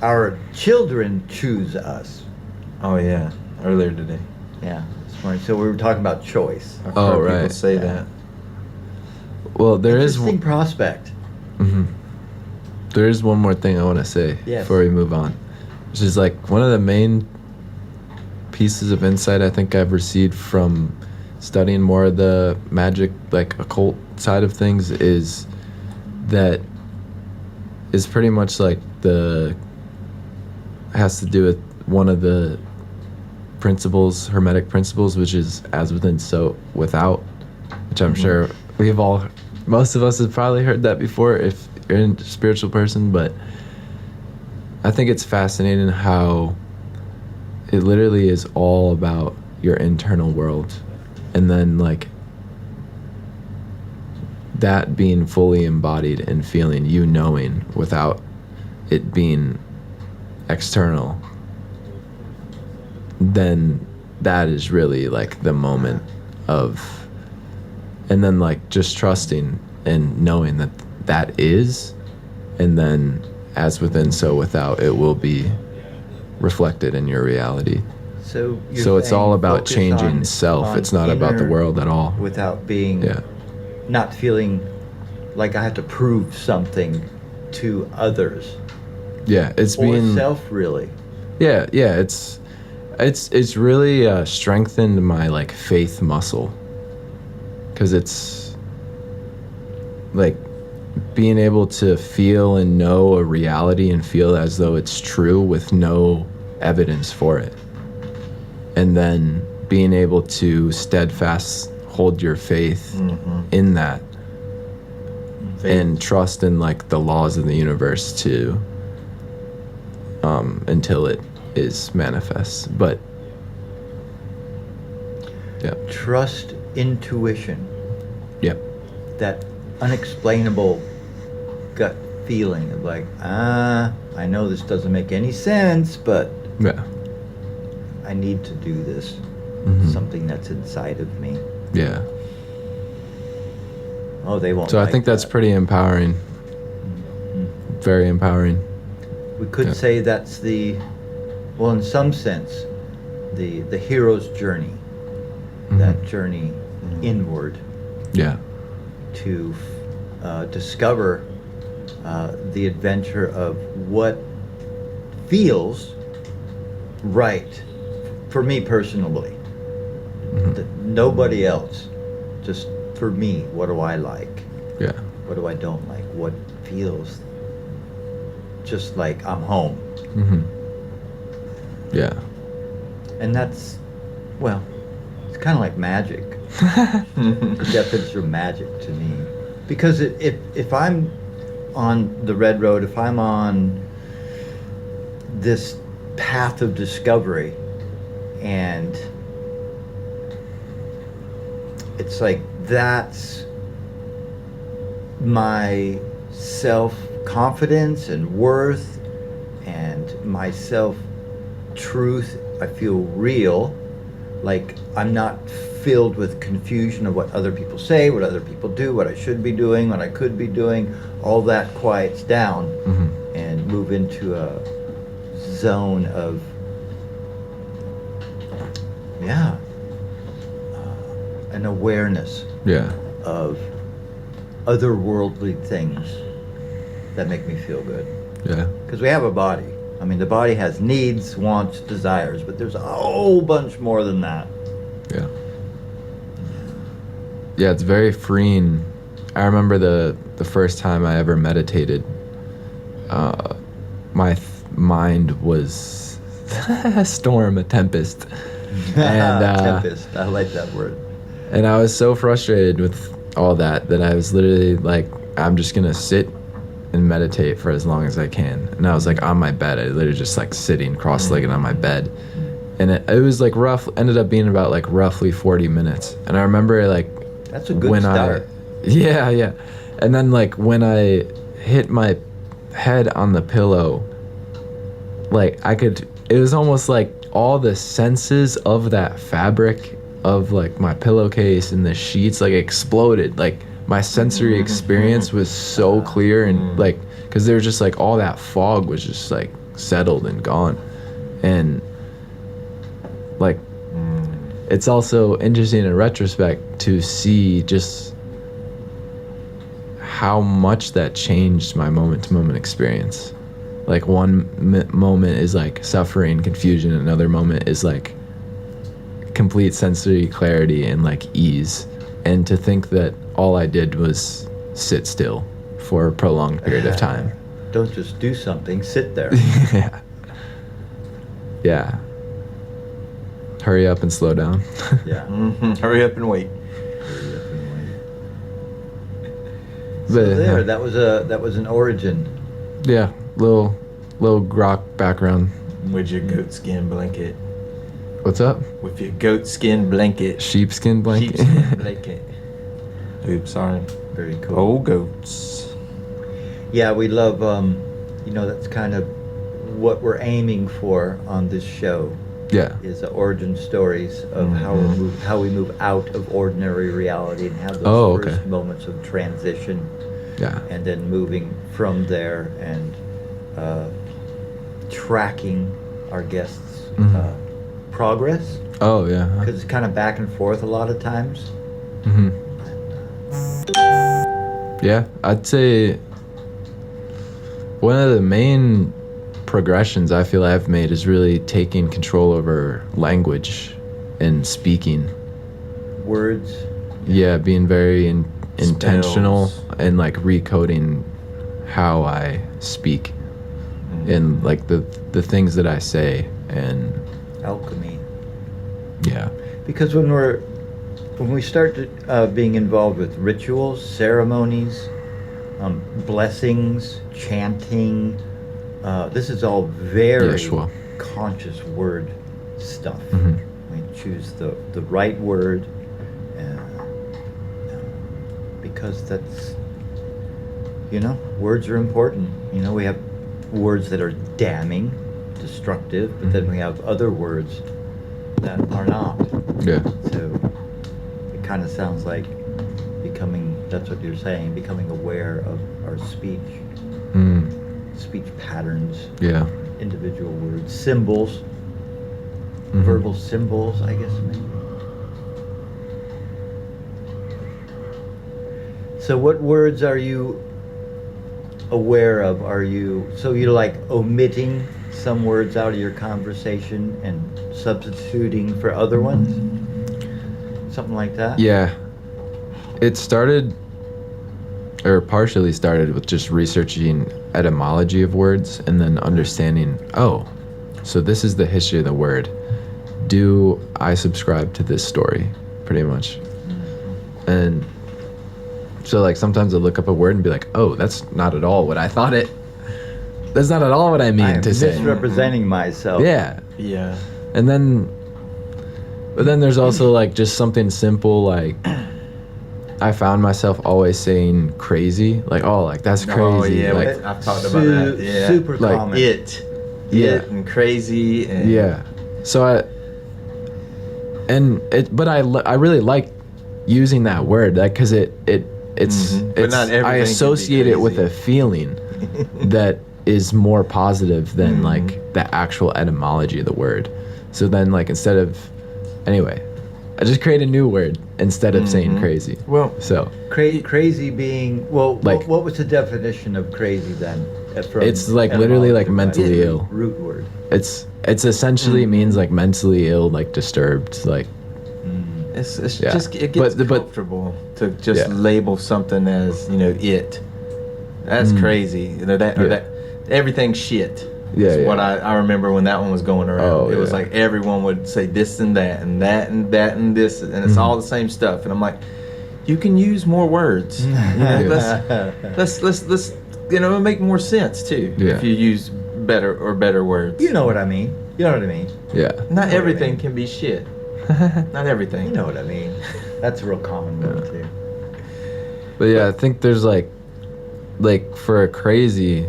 our children choose us. Oh yeah, earlier today. Yeah, this morning. So we were talking about choice. I've Oh, heard people right. say Yeah. that. Well, there is Interesting prospect. there is one more thing I want to say Yes. before we move on, which is like one of the main pieces of insight I think I've received from studying more of the magic, like occult side of things, is that is pretty much like has to do with one of the principles, hermetic principles, which is as within, so without, which I'm sure most of us have probably heard that before if you're a spiritual person, but I think it's fascinating how it literally is all about your internal world, and then like that being fully embodied and feeling, you knowing without it being external, then that is really like the moment of, and then like just trusting and knowing that that is, and then as within so without, it will be reflected in your reality. So So it's all about changing self. It's not about the world at all. Without being, Yeah. not feeling like I have to prove something to others. Yeah, it's Or being self, really. Yeah, it's really strengthened my like faith muscle, because it's like being able to feel and know a reality and feel as though it's true with no evidence for it, and then being able to steadfast hold your faith in that and trust in like the laws of the universe to until it is manifest. But yeah, Trust intuition. yep, That unexplainable gut feeling of like, I know this doesn't make any sense, but yeah, I need to do this. Something that's inside of me. yeah. Oh, they won't. So I like think that's that. pretty empowering, very empowering. We could Yeah. say that's well, in some sense, the hero's journey. That journey inward Yeah, to discover the adventure of what feels right for me personally. That nobody else, just for me. What do I like? yeah, What do I don't like? What feels just like I'm home? yeah, And that's, well, it's kind of like magic. The definition of magic to me. Because if I'm on the red road, if I'm on this path of discovery, and it's like that's my self-confidence and worth and my self-truth, I feel real. Like I'm not filled with confusion of what other people say, what other people do, what I should be doing, what I could be doing. All that quiets down and move into a zone of, an awareness yeah, of otherworldly things that make me feel good. yeah, Because we have a body. I mean, the body has needs, wants, desires, but there's a whole bunch more than that. yeah. Yeah, it's very freeing. I remember the first time I ever meditated, my mind was storm, a tempest. And Tempest. I like that word. and I was so frustrated with all that I was literally like, I'm just gonna sit and meditate for as long as I can. And I was like on my bed. I literally just like sitting cross-legged on my bed. And it was like ended up being about like roughly 40 minutes. And I remember like That's a good start. Yeah. And then like when I hit my head on the pillow, like it was almost like all the senses of that fabric of like my pillowcase and the sheets like exploded. Like my sensory experience was so clear, and like because there was just like all that fog was just like settled and gone. And like it's also interesting in retrospect to see just how much that changed my moment-to-moment experience. Like one moment is like suffering, confusion, another moment is like complete sensory clarity and like ease. And to think that all I did was sit still for a prolonged period of time. Don't just do something, sit there. Yeah. Hurry up and slow down. Yeah. Hurry up and wait. So But, there, that was an origin. Yeah, little Grok background. With your goatskin blanket. What's up? With your goatskin blanket. Sheepskin blanket. Sheepskin blanket. Oops, sorry. Very cool. Old goats. Yeah, we love. That's kind of what we're aiming for on this show. Yeah. Is the origin stories of how we move out of ordinary reality and have those Oh, first okay. moments of transition, Yeah. and then moving from there and tracking our guests' progress, Oh, yeah. because it's kind of back and forth a lot of times. hmm Yeah, I'd say one of the main progressions I feel I've made is really taking control over language and speaking. Words. Yeah, being very intentional Spells. and like recoding how I speak and like the things that I say. And Alchemy. yeah. Because when we start being involved with rituals, ceremonies, blessings, chanting, this is all very Yeshua. conscious word stuff. Mhm. We choose the right word because that's, words are important. We have words that are damning, destructive, but then we have other words that are not. Yeah. So it kind of sounds like that's what you're saying, becoming aware of our speech patterns, Yeah. individual words, symbols, Mhm. verbal symbols, I guess maybe. So what words are you aware of? So you're like omitting some words out of your conversation and substituting for other ones? Something like that? Yeah. It started, or partially started, with just researching etymology of words and then understanding, so this is the history of the word. Do I subscribe to this story? Pretty much. And so like sometimes I look up a word and be like, that's not at all what I thought that's not at all what I mean I'm to say. misrepresenting myself. Yeah. Yeah. And then, but then there's also like just something simple like, I found myself always saying crazy, like, that's crazy. Oh, yeah, like, I've talked about that. Yeah. Super Like, common. It Yeah. and crazy and yeah. So but I really like using that word, because it's But not everything I can be associate it with crazy. a feeling that is more positive than like the actual etymology of the word. So then like anyway, I just create a new word instead of saying crazy. Well, So Crazy being, Like- what was the definition of crazy then? From It's like literally like etymology-wise? mentally ill. Root word. it's essentially means like mentally ill, like disturbed, like it's Yeah. just it gets But- comfortable to just Yeah. label something as it. That's crazy. Or Yeah. that everything's shit. Yeah, Is yeah. what I remember when that one was going around. Oh, it was yeah. like everyone would say this and that and that and that and this, and it's Mhm. all the same stuff. And I'm like, you can use more words. Let's it'll make more sense too Yeah. if you use better words. You know what I mean. You know what I mean. Yeah. Not You know what I everything mean. can be shit. Not everything. You know what I mean. That's a real common word too. But yeah, I think there's like for a crazy,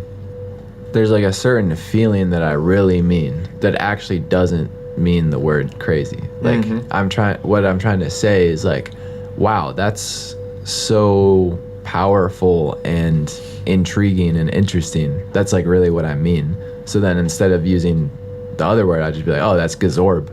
there's like a certain feeling that I really mean that actually doesn't mean the word crazy. Like what I'm trying to say is like, wow, that's so powerful and intriguing and interesting. That's like really what I mean. So then instead of using the other word, I'd just be like, oh, that's gazorb.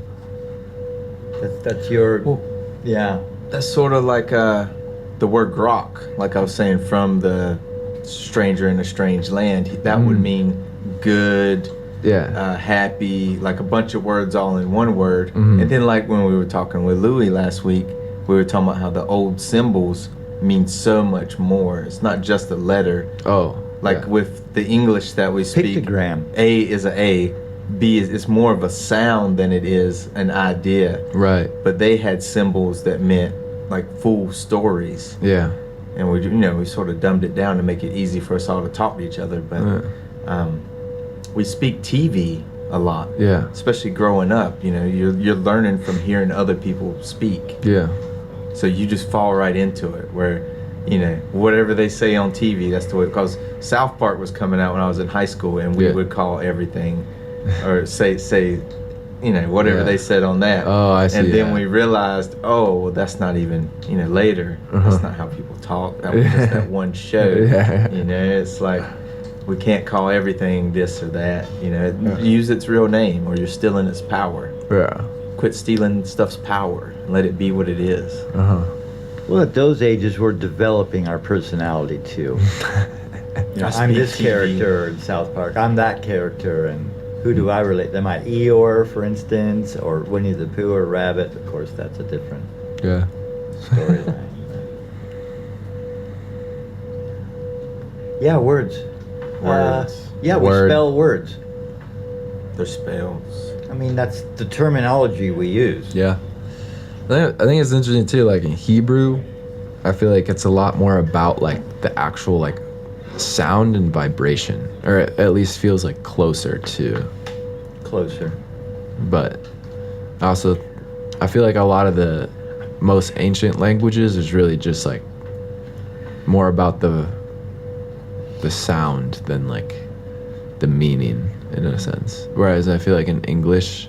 That's your. Well, Yeah. That's sort of like the word grok, like I was saying, from the stranger in a strange land. That would mean good, Yeah. happy, like a bunch of words all in one word. Mhm. And then like when we were talking with Louis last week, we were talking about how the old symbols mean so much more. It's not just a letter. Oh. Like yeah. with the English that we speak, Pictogram. A is a A, B is it's more of a sound than it is an idea. Right. But they had symbols that meant like full stories, Yeah. and we sort of dumbed it down to make it easy for us all to talk to each other. But we speak TV a lot, Yeah. especially growing up. You're learning from hearing other people speak, Yeah. so you just fall right into it. Where whatever they say on TV, that's the way. Because South Park was coming out when I was in high school, and we Yeah. would call everything or say whatever Yeah. they said on that. Oh, I see. And then yeah. we realized, oh, well, that's not even, later. That's not how people talk. That was just that one show. Yeah. It's like, we can't call everything this or that. Use its real name or you're stealing its power. Yeah. Quit stealing stuff's power and let it be what it is. Uh-huh. Well, at those ages, we're developing our personality too. I I'm speak this TV. character in South Park. I'm that character, and who do I relate? Am I Eeyore, for instance, or Winnie the Pooh or Rabbit? Of course, that's a different Yeah. storyline. Yeah, words. Words. Yeah, we Word. spell words. Their spells. I mean, that's the terminology we use. Yeah. I think it's interesting too, like in Hebrew, I feel like it's a lot more about like the actual like sound and vibration, or it at least feels like closer to. Closer. But also, I feel like a lot of the most ancient languages is really just like more about the sound than like the meaning in a sense. Whereas I feel like in English,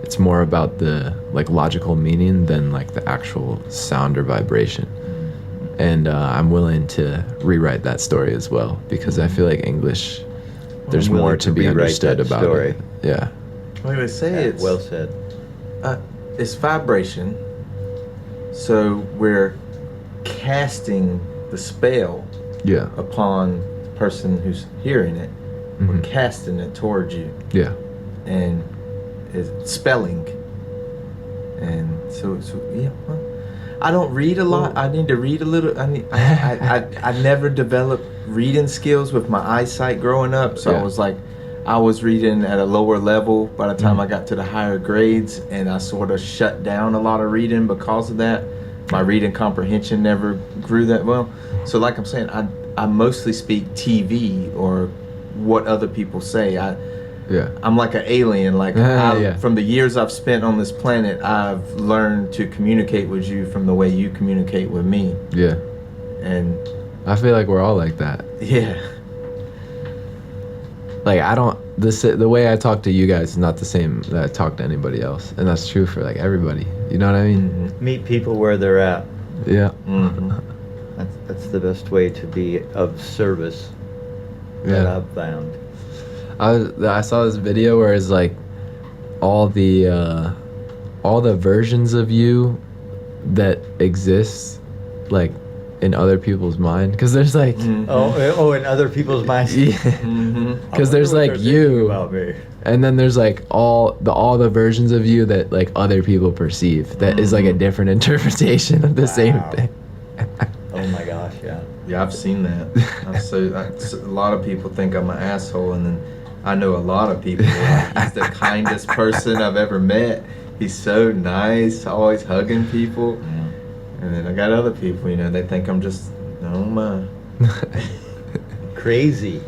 it's more about the like logical meaning than like the actual sound or vibration. And I'm willing to rewrite that story as well, because I feel like English, there's I'm willing more to to be rewrite understood that about story. it. Yeah. Well, they say Yeah, it's well said. it's vibration. So we're casting the spell Yeah. upon the person who's hearing it. We're Mhm. casting it towards you, Yeah. and it's spelling. And so yeah. Well, I don't read a lot. I need to read a little. I never developed reading skills with my eyesight growing up. So Yeah. I was reading at a lower level by the time Mhm. I got to the higher grades, and I sort of shut down a lot of reading because of that. My reading comprehension never grew that well. So like I'm saying, I mostly speak TV or what other people say. Yeah. I'm like an alien. Like Yeah. from the years I've spent on this planet, I've learned to communicate with you from the way you communicate with me. Yeah. And I feel like we're all like that. yeah, Like the way I talk to you guys is not the same that I talk to anybody else, and that's true for like everybody. You know what I mean? Meet people where they're at. Yeah. mm-hmm. That's the best way to be of service that Yeah. I've found. I saw this video where it's like all the versions of you that exist like in other people's mind, because there's like Oh, in other people's minds. yeah, Mm-hmm. because there's like you, about me. and then there's like all the versions of you that like other people perceive that is like a different interpretation of the same Wow. thing. Oh my gosh, yeah. Yeah, I've seen that. A lot of people think I'm an asshole, and then I know a lot of people. Like, he's the kindest person I've ever met. He's so nice, always hugging people. And then I got other people, you know, they think I'm just, oh my. Crazy.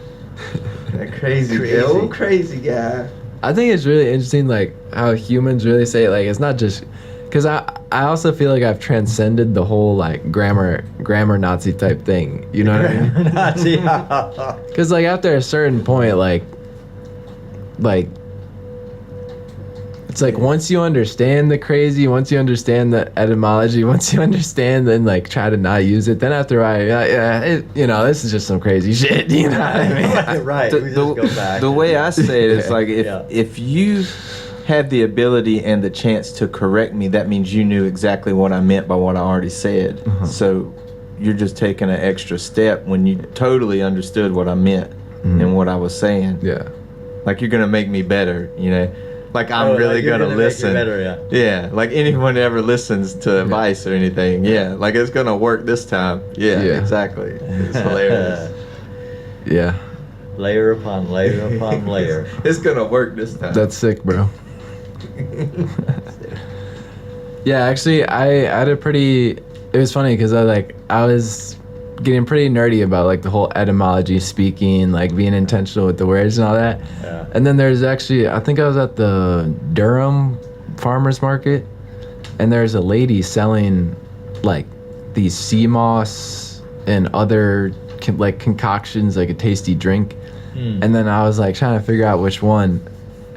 That crazy, old crazy guy. I think it's really interesting, like, how humans really say, like, it's not just... Because I also feel like I've transcended the whole, like, grammar Nazi type thing. You know what I mean? Nazi. Because, like, after a certain point, like... It's like, once you understand the crazy, once you understand the etymology, once you understand, then, like, try to not use it. Then after you know, this is just some crazy shit, you know what I mean? Right, we just go back. The way I say it is, like, if you have the ability and the chance to correct me, that means you knew exactly what I meant by what I already said. So you're just taking an extra step when you totally understood what I meant and what I was saying. Yeah. Like, you're gonna make me better, you know. Like, I'm really gonna listen. Make you better, yeah. Like, anyone ever listens to advice or anything, like, it's gonna work this time. Yeah. Exactly. It's hilarious. Yeah. Layer upon layer upon layer. It's gonna work this time. That's sick, bro. Yeah, actually, I had a pretty... It was funny because I was getting pretty nerdy about, like, the whole etymology, speaking, like, being intentional with the words and all that. Yeah. And then there's actually... I think I was at the Durham Farmers Market, and there's a lady selling, like, these sea moss and other, like, concoctions, like a tasty drink. And then I was, like, trying to figure out which one.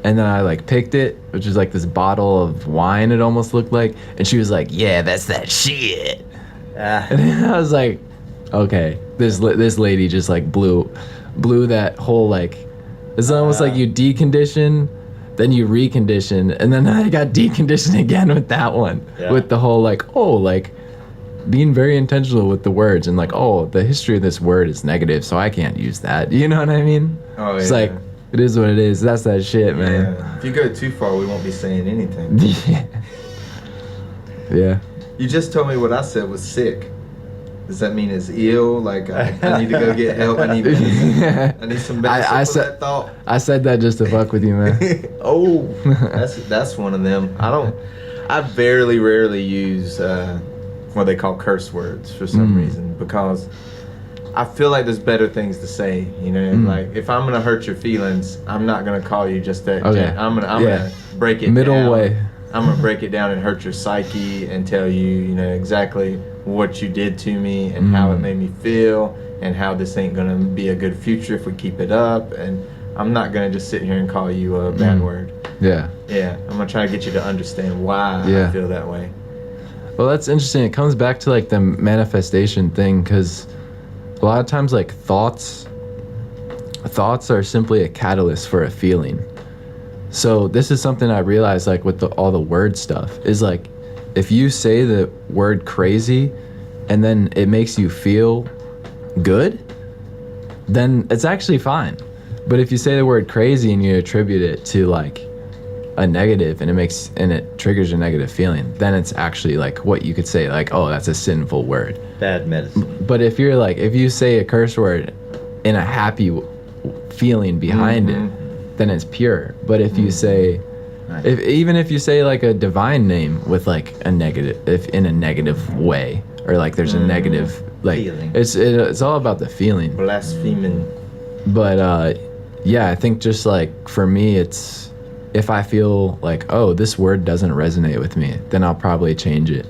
And then I, like, picked it, which is, like, this bottle of wine, it almost looked like. And she was like, yeah, that's that shit. And then I was like, okay, this lady just, like, blew that whole, like, it's almost like you decondition, then you recondition, and then I got deconditioned again with that one. Yeah. With the whole, like, being very intentional with the words and, like, the history of this word is negative, so I can't use that. You know what I mean? Oh, It's yeah. like, it is what it is. That's that shit, man. Yeah. If you go too far, we won't be saying anything. Yeah. You just told me what I said was sick. Does that mean it's ill? Like, I need to go get help? I need some medicine for that thought? I said that just to fuck with you, man. Oh, that's one of them. I rarely use what they call curse words for some reason, because I feel like there's better things to say, you know. Like, if I'm gonna hurt your feelings, I'm not gonna call you just that. Okay. I'm gonna break it Middle down. way. I'm gonna break it down and hurt your psyche and tell you, you know, exactly what you did to me and how it made me feel and how this ain't gonna be a good future if we keep it up. And I'm not gonna just sit here and call you a bad word. Yeah. Yeah, I'm gonna try to get you to understand why I feel that way. Well, that's interesting. It comes back to, like, the manifestation thing, because a lot of times, like, thoughts are simply a catalyst for a feeling. So this is something I realized, like, with all the word stuff, is, like, if you say the word crazy and then it makes you feel good, then it's actually fine. But if you say the word crazy and you attribute it to, like, a negative and it triggers a negative feeling, then it's actually, like, what you could say, like, oh, that's a sinful word. Bad medicine. But if you say a curse word in a happy feeling behind it, then it's pure. But if you say, even if you say, like, a divine name with, like, a negative, if in a negative way, or, like, there's a negative, like, feeling. It's all about the feeling. Blaspheming. But yeah, I think just, like, for me, it's, if I feel like, oh, this word doesn't resonate with me, then I'll probably change it.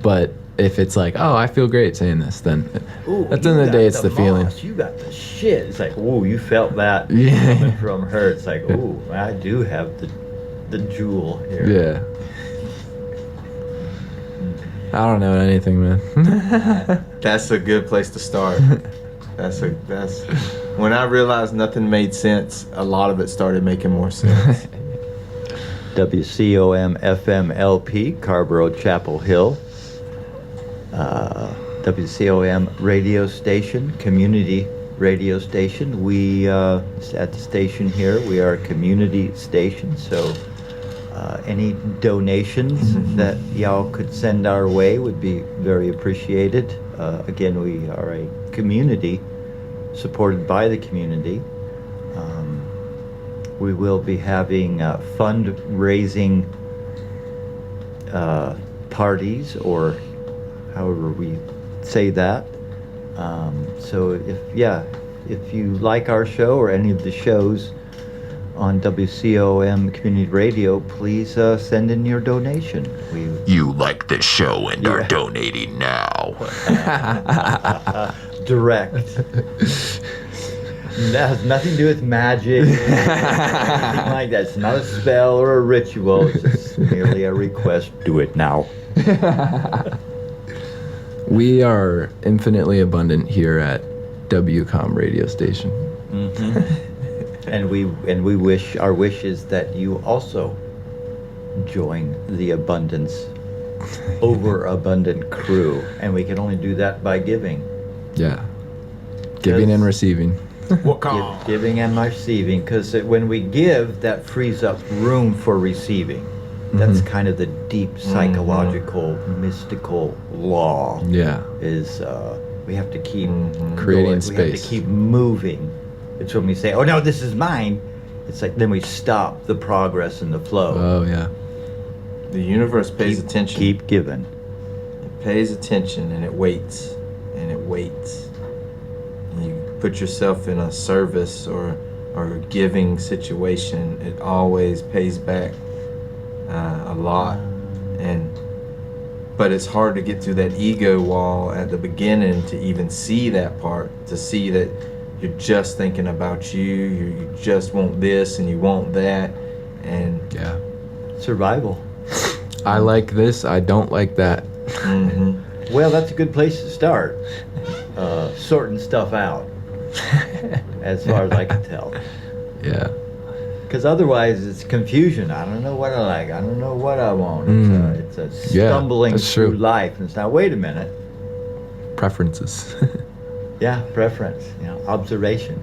But if it's like, oh, I feel great saying this, then at the end of the day, it's the feeling. You got the shit. It's like, ooh, you felt that Yeah. coming from her. It's like, ooh, I do have the jewel here. Yeah. I don't know anything, man. That's a good place to start. That's when I realized nothing made sense, a lot of it started making more sense. WCOM FM LP, Carborough Chapel Hill. WCOM radio station, community radio station. We, at the station here, we are a community station, so any donations that y'all could send our way would be very appreciated. Again, we are a community supported by the community. We will be having fundraising parties, or however we say that. So if you like our show or any of the shows on WCOM Community Radio, please send in your donation. You like the show and are Yeah. donating now. Direct. That has nothing to do with magic or anything like that. It's not a spell or a ritual. It's just merely a request. Do it now. We are infinitely abundant here at WCOM radio station. And we wish, our wish is that you also join the abundance, overabundant crew, and we can only do that by giving. Yeah. Giving and receiving. Giving and receiving, because when we give, that frees up room for receiving. That's kind of the deep psychological, mystical law. Yeah. Is we have to keep Creating going. We space. have to keep moving. It's when we say, "Oh no, this is mine." It's like then we stop the progress and the flow. Oh, yeah. The universe pays attention. Keep giving. It pays attention and it waits and it waits. And you put yourself in a service or a giving situation, it always pays back a lot. But it's hard to get through that ego wall at the beginning to even see that part, to see that you're just thinking about you just want this and you want that, and Yeah. Survival. I like this, I don't like that. Well, that's a good place to start. Sorting stuff out, as far as I can tell. Yeah. Because otherwise, it's confusion. I don't know what I like. I don't know what I want. It's a Yeah, stumbling that's through true. life. And it's now, wait a minute. Preferences. Yeah, preference. Observation.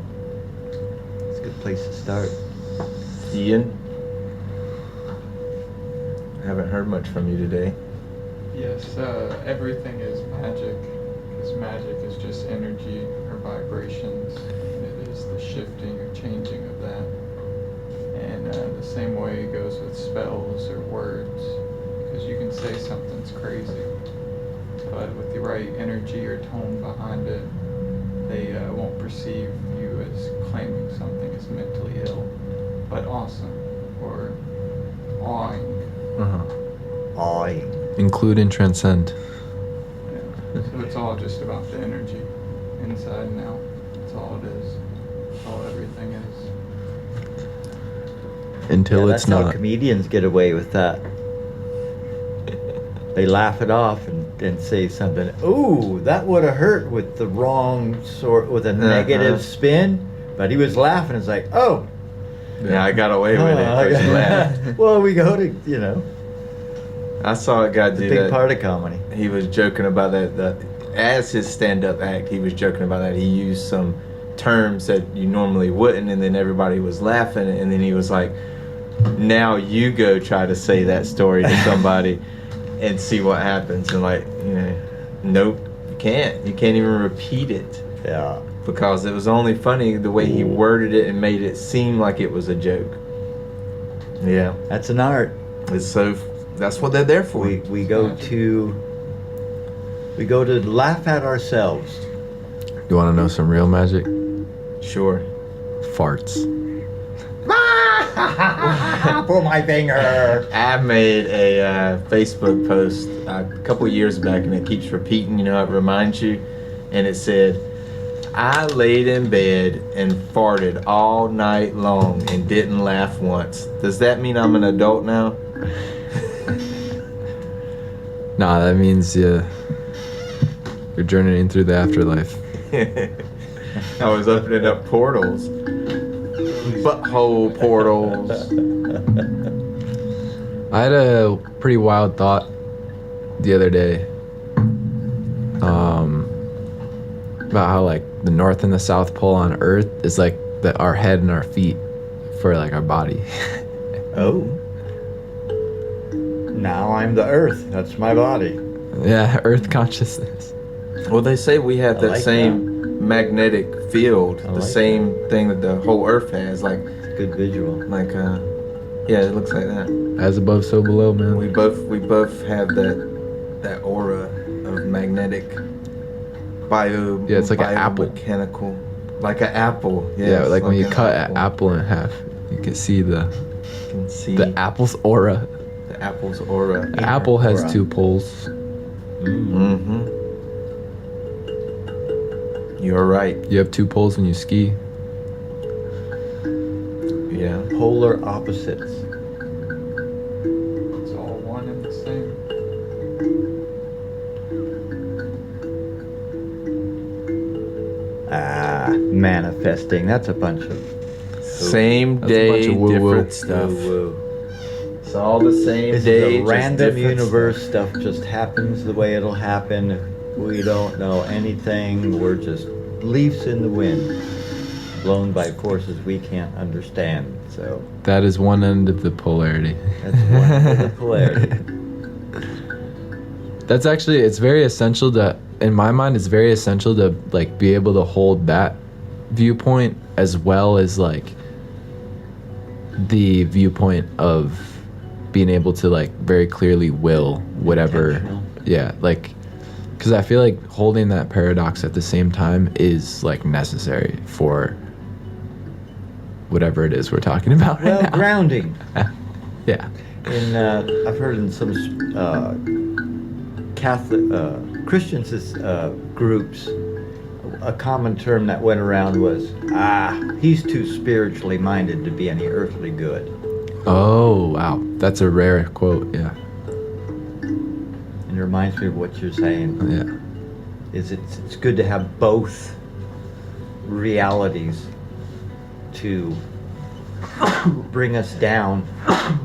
It's a good place to start. Ian, I haven't heard much from you today. Yes, everything is magic, because magic is just energy or vibrations. It is the shifting or changing of that. And the same way it goes with spells or words, because you can say something's crazy, but with the right energy or tone behind it, they won't perceive you as claiming something as mentally ill, but awesome or awing. Awing. Include and transcend. Yeah. So it's all just about the energy, inside and out. That's all it is. That's all everything is. Until Yeah, it's that's how not. comedians get away with that. They laugh it off and say something. Ooh, that would have hurt with the wrong sort, with a negative spin. But he was laughing. It's like, oh. Yeah, I got away with it. 'Cause you laughed. Well, we go to, I saw a guy it's a do big that. part of comedy. He was joking about that. As his stand-up act, he was joking about that. He used some terms that you normally wouldn't, and then everybody was laughing. And then he was like, "Now you go try to say that story to somebody, and see what happens." And nope, you can't. You can't even repeat it Yeah. because it was only funny the way he worded it and made it seem like it was a joke. Yeah, That's an art. it's so. That's what they're there for. We go to laugh at ourselves. You want to know some real magic? Sure. Farts. Pull my finger. I made a Facebook post a couple years back, and it keeps repeating. It reminds you, and it said, "I laid in bed and farted all night long and didn't laugh once. Does that mean I'm an adult now?" Nah, that means you're journeying through the afterlife. I was opening up portals, butthole portals. I had a pretty wild thought the other day. About how the North and the South Pole on Earth is our head and our feet for our body. Oh. Now I'm the earth. That's my body. Yeah, Earth consciousness. Well, they say we have I that like same magnetic field, the like same thing that the whole Earth has. Like Good good visual. Like, yeah, it looks like that. As above, so below, man. We both have that aura of magnetic Yeah, it's like an apple. biomechanical, like an apple. Yeah, Yes, like when you an cut an apple in half, you can see You can see the apple's aura. the apple's aura. The apple has aura. 2 poles. Mm-hmm. You're right. You have 2 poles when you ski. Yeah. Polar opposites. It's all one and the same. Manifesting. That's a bunch of Same That's a day, bunch of woo-woo. different stuff. woo-woo. It's all the same This day. is a just random different universe. stuff. Stuff just happens the way it'll happen. We don't know anything. We're just leaves in the wind, blown by forces we can't understand. So That is one end of the polarity. that's one of the polarity. That's actually, it's very essential to, in my mind, it's very essential to like be able to hold that viewpoint as well as like the viewpoint of being able to like very clearly will whatever. Intentional. Yeah, like, because I feel like holding that paradox at the same time is like necessary for whatever it is we're talking about right Well, now. grounding. Yeah. In I've heard in some Catholic Christians groups, a common term that went around was, he's too spiritually minded to be any earthly good. Oh, wow. That's a rare quote. Yeah. And it reminds me of what you're saying. Yeah. It's good to have both realities to bring us down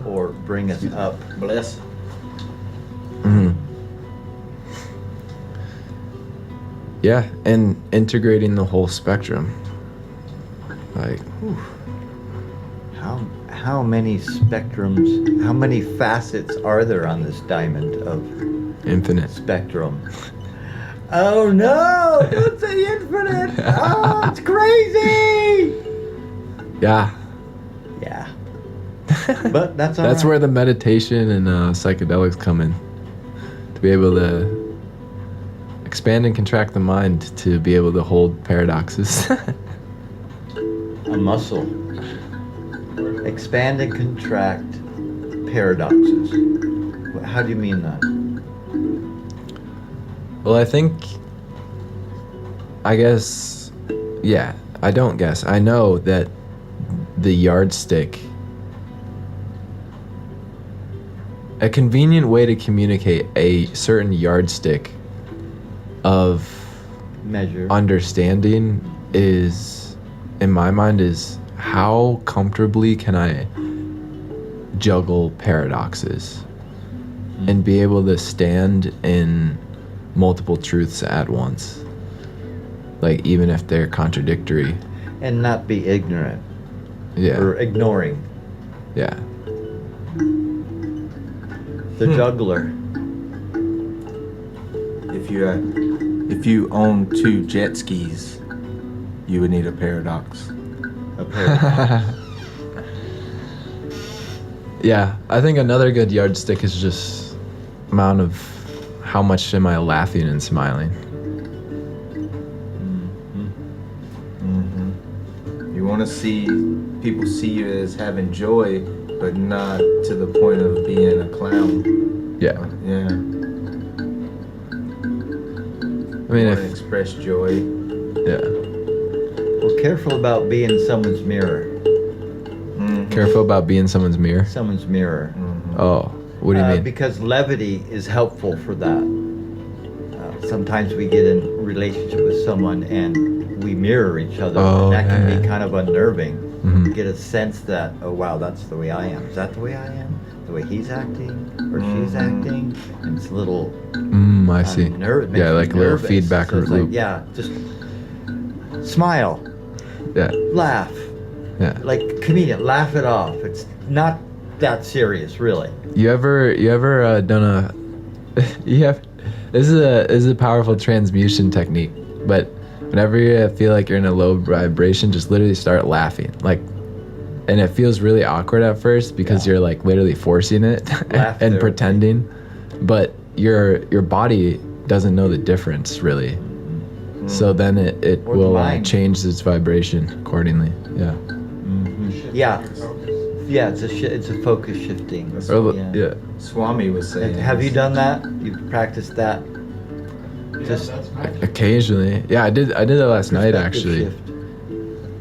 or bring us up. Bless. Mhm. Yeah, and integrating the whole spectrum. Like, How many spectrums, how many facets are there on this diamond of infinite. spectrum? Oh no! Don't say infinite! Oh, it's crazy! Yeah. Yeah. But that's all That's right. where the meditation and psychedelics come in. To be able to expand and contract the mind to be able to hold paradoxes. A muscle. Expand and contract paradoxes. How do you mean that? Well, I know that the yardstick, a convenient way to communicate a certain yardstick of Measure. understanding is, in my mind, is how comfortably can I juggle paradoxes and be able to stand in multiple truths at once, like even if they're contradictory. And not be ignorant Yeah. or ignoring. Yeah. The juggler. If you own 2 jet skis, you would need a paradox. A paradox. Yeah, I think another good yardstick is just amount of how much am I laughing and smiling. You want to see people see you as having joy, but not to the point of being a clown. Yeah. Yeah. I mean, You if wanna express joy. yeah, Well, careful about being someone's mirror. careful about being someone's mirror. Someone's mirror. Oh, what do you mean? Because levity is helpful for that. Sometimes we get in relationship with someone and we mirror each other, Oh, and that can yeah. be kind of unnerving. Mhm. You get a sense that, oh wow, that's the way I am. Is that the way I am? The way he's acting or she's acting? And it's a little I see. it makes Yeah, me like a little nervous. feedback So it's loop. like, yeah, just smile, Yeah, laugh, yeah. like comedian, laugh it off. It's not that serious, really. You ever done a? You have. This is a powerful transmutation technique. But whenever you feel like you're in a low vibration, just literally start laughing. Like and it feels really awkward at first because you're like literally forcing it Laugh and therapy. pretending, but your body doesn't know the difference really. So then it Or the will mind. change its vibration accordingly. Yeah. Yeah. Yeah, it's a focus shifting. Yeah. Swami was saying. Have you done that? You've practiced that? Yeah, Just that's magic. Occasionally. Yeah, I did that last night perspective actually. shift.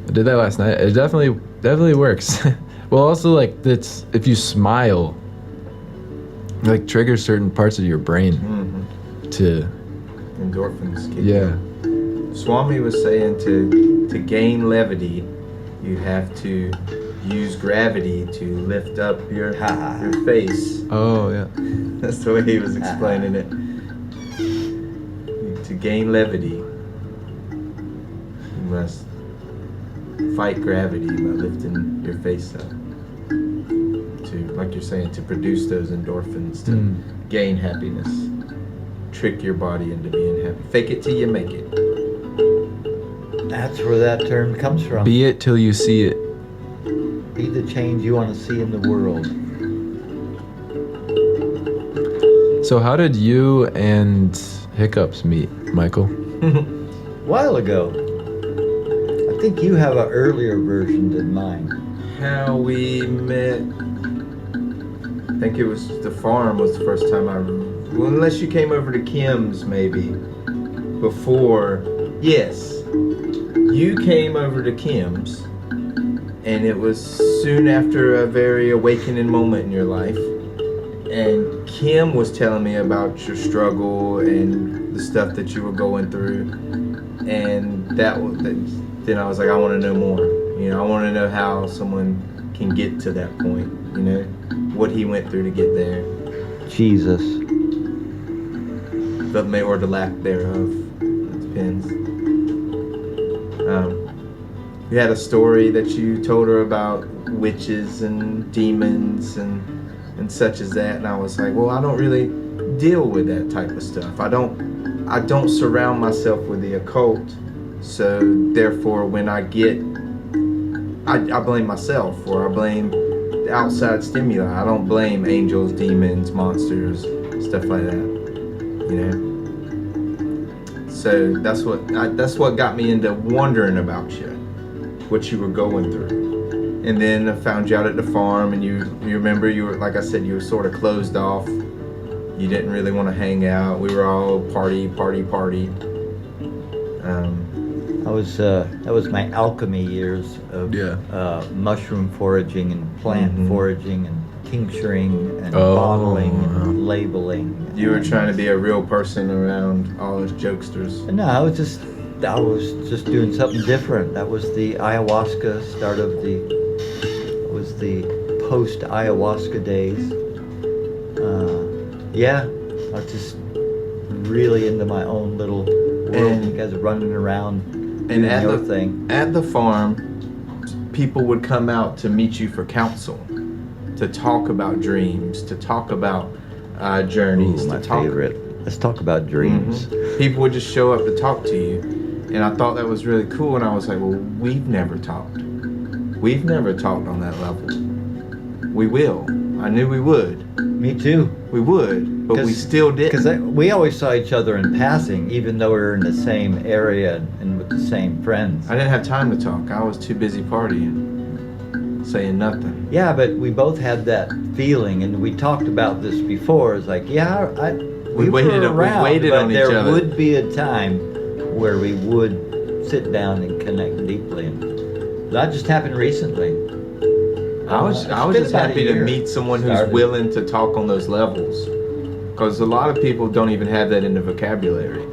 I did that last night. It definitely works. Well, also like that's if you smile, like triggers certain parts of your brain to Endorphins kick yeah. in. Swami was saying to gain levity, you have to use gravity to lift up your face. Oh yeah. That's the way he was explaining it. To gain levity, you must fight gravity by lifting your face up. To, like you're saying, to produce those endorphins, to gain happiness. Trick your body into being happy. Fake it till you make it. That's where that term comes from. Be it till you see it. Be the change you want to see in the world. So how did you and Hiccups meet, Michael? A while ago. I think you have an earlier version than mine. How we met, I think it was the farm was the first time well, unless you came over to Kim's maybe before. Yes, you came over to Kim's, and it was soon after a very awakening moment in your life, and Kim was telling me about your struggle and the stuff that you were going through, and then I was like, I want to know more. You know, I want to know how someone can get to that point, you know, what he went through to get there, Jesus. or the lack thereof. It depends. You had a story that you told her about witches and demons and such as that, and I was like, well, I don't really deal with that type of stuff. I don't surround myself with the occult, so therefore when I get I blame myself, or I blame the outside stimuli. I don't blame angels, demons, monsters, stuff like that. You know. So that's what got me into wondering about you, what you were going through. And then I found you out at the farm, and you remember you were, like I said, you were sort of closed off. You didn't really want to hang out. We were all party. That was my alchemy years of mushroom foraging and plant foraging and tincturing and bottling and labeling. You were trying to be a real person around all those jokesters. No, I was just doing something different. That was the ayahuasca start of the post ayahuasca days. I was just really into my own little world. And- You guys are running around And doing your thing. at the farm, people would come out to meet you for counsel, to talk about dreams, to talk about journeys, Ooh, my to talk. favorite. Let's talk about dreams. People would just show up to talk to you, and I thought that was really cool. And I was like, well, we've never talked. We've never talked on that level. We will. I knew we would. Me too. We would, but we still didn't. Because we always saw each other in passing, even though we were in the same area and with the same friends. I didn't have time to talk. I was too busy partying, saying nothing. Yeah, but we both had that feeling, and we talked about this before. It's like, we waited were around, on but each there other. would be a time where we would sit down and connect deeply. And that just happened recently. I was It's just been about a happy to year. meet someone who's Started. willing to talk on those levels, because a lot of people don't even have that in the vocabulary.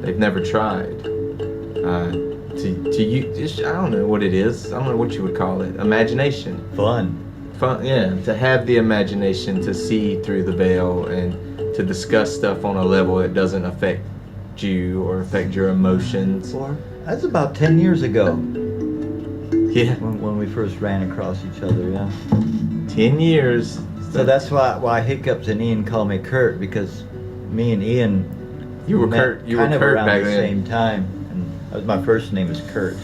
They've never tried. To use, I don't know what it is. I don't know what you would call it. Imagination. Fun. Fun, yeah. To have the imagination to see through the veil and to discuss stuff on a level that doesn't affect you or affect your emotions. That's about 10 years ago Yeah. when we first ran across each other, yeah. 10 years. So that's why Hiccups and Ian call me Kurt, because me and Ian You were met Kurt. You were kind of Kurt around back the then. same time. And my first name is Kurt.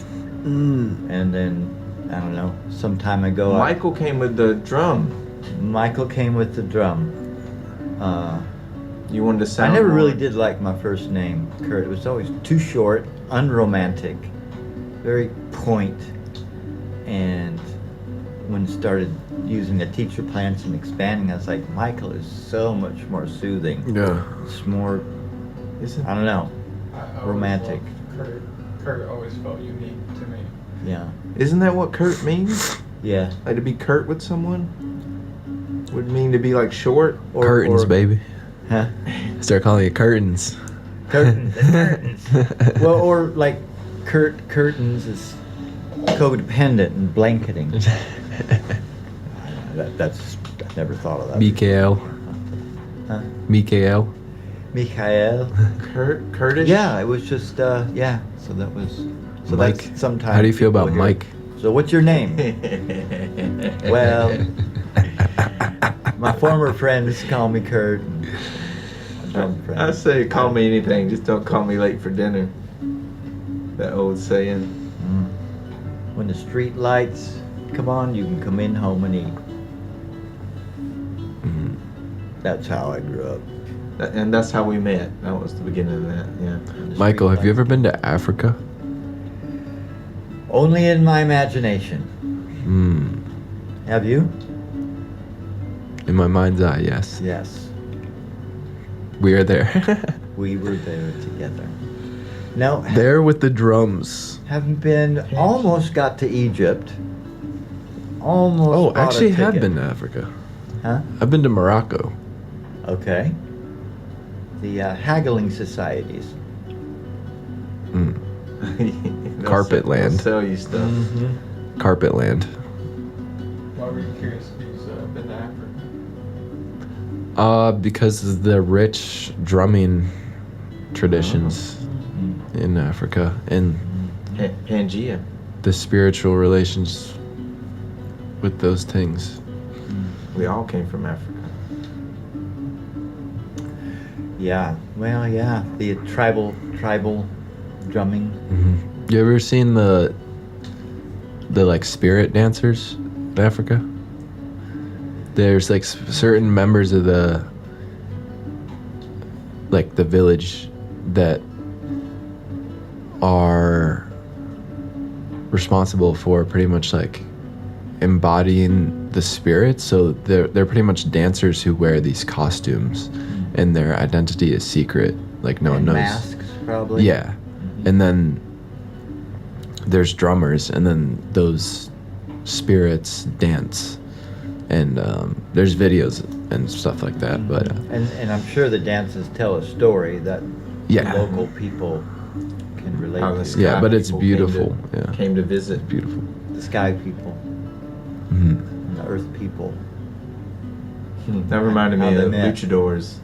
And then I don't know, some time ago. Michael came with the drum. Michael came with the drum. You wanted to sound I never more- really did like my first name, Kurt. It was always too short, unromantic, very point. And when started using the teacher plans and expanding, I was like, Michael is so much more soothing. Yeah. It's more, Isn't I don't know, I always romantic. loved Kurt always felt unique to me. Yeah. Isn't that what Kurt means? Yeah. Like to be Kurt with someone? Would it mean to be like short? Curtains, baby. Huh? Start calling it curtains. Curtains. Curtains. Well, or like curtains is codependent and blanketing. That's I never thought of that. Mikael. Huh? Mikael. Mikhail. Curtis? Yeah, it was just yeah. So that was. So Mike. that's sometimes. How do you feel people about hear- Mike? So what's your name? Well, my former friends call me Kurt. And my drum friend. I say call me anything, just don't call me late for dinner. That old saying. Mm. When the street lights come on, you can come in home and eat. Mhm. That's how I grew up. And that's how we met. That was the beginning of that, yeah. When the Michael, street have you ever lights- been to Africa? Only in my imagination. Hmm. Have you? In my mind's eye, yes. Yes. We are there. We were there together. No, There with the drums. haven't been. Almost got to Egypt. Almost. Oh, bought a actually have ticket. been to Africa. Huh? I've been to Morocco. Okay. The haggling societies. Mm. They'll Carpet sell- land. they'll sell you stuff. Mm-hmm. Carpet land. Why were you curious if you've been to Africa? Because of the rich drumming traditions in Africa and Pangea. the spiritual relations with those things. We all came from Africa. Yeah. Well, yeah. The tribal drumming. Hmm. You ever seen the like spirit dancers in Africa? There's like certain members of the village that are responsible for pretty much like embodying the spirit. So they're pretty much dancers who wear these costumes, and their identity is secret. Like no one And knows. masks, probably. Yeah. And then there's drummers, and then those spirits dance. And there's videos and stuff like that. But And I'm sure the dances tell a story that Yeah. local people can relate How the to. sky Yeah, but it's people beautiful. Yeah. Came to visit. Beautiful. The sky people Hmm. and the earth people. That reminded How me they of met. luchadors.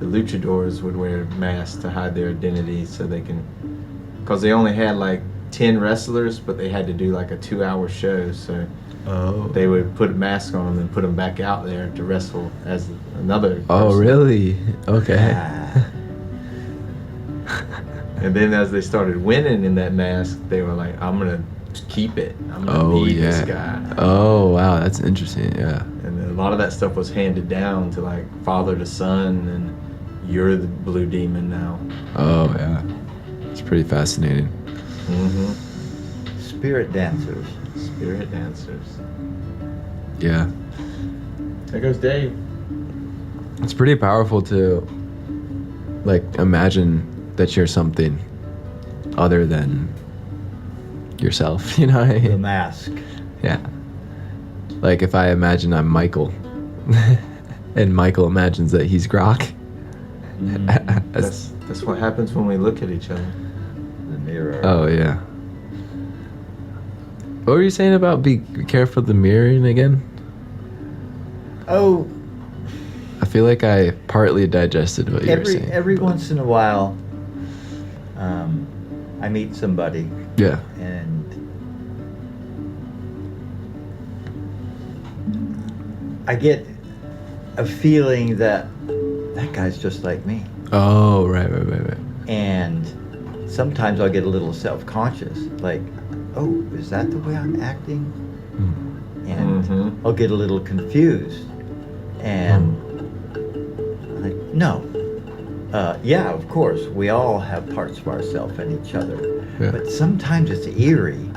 The luchadors would wear masks to hide their identity so they can, because they only had like 10 wrestlers, but they had to do like a 2-hour show. So Oh. they would put a mask on them and put them back out there to wrestle as another Oh, person. really? Okay. Ah. And then as they started winning in that mask, they were like, I'm going to keep it. I'm going to Oh, be yeah. this guy. Oh, wow. That's interesting. Yeah. And a lot of that stuff was handed down to like father to son, and you're the blue demon now. Oh, yeah. It's pretty fascinating. Mm-hmm. Spirit dancers. Spirit dancers. Yeah. There goes Dave. It's pretty powerful to, like, imagine that you're something other than yourself, you know? The mask. Yeah. Like if I imagine I'm Michael and Michael imagines that he's Grok. That's what happens when we look at each other. The mirror. Oh, yeah. What were you saying about be careful of the mirroring again? Oh, I feel like I partly digested what you were saying. every but- once in a while, I meet somebody Yeah. and I get a feeling that that guy's just like me. Oh, right. And sometimes I'll get a little self-conscious, like oh, is that the way I'm acting? Mm. And Mhm. I'll get a little confused. And I'm like, no. Yeah, of course, we all have parts of ourselves and each other. Yeah. But sometimes it's eerie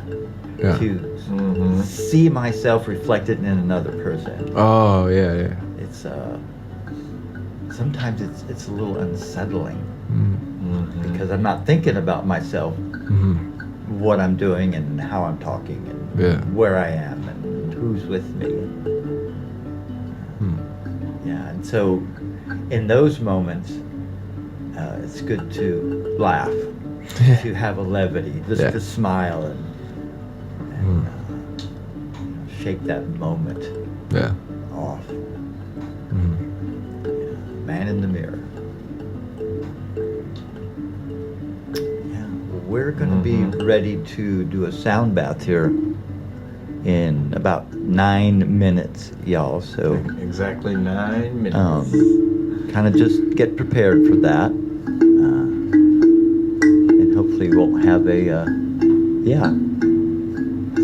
Yeah. to Mhm. see myself reflected in another person. Oh, yeah, yeah. It's sometimes it's a little unsettling Mm. Mhm. because I'm not thinking about myself, Mhm. what I'm doing and how I'm talking and Yeah. where I am and who's with me. Mm. Yeah, and so in those moments, it's good to laugh, to have a levity, just Yeah. to smile and Mm. shake that moment Yeah. off. Mm. Man in the mirror. Yeah, well, we're going to be ready to do a sound bath here in about 9 minutes, y'all. So Exactly 9 minutes. kind of just get prepared for that. And hopefully we'll have a, yeah.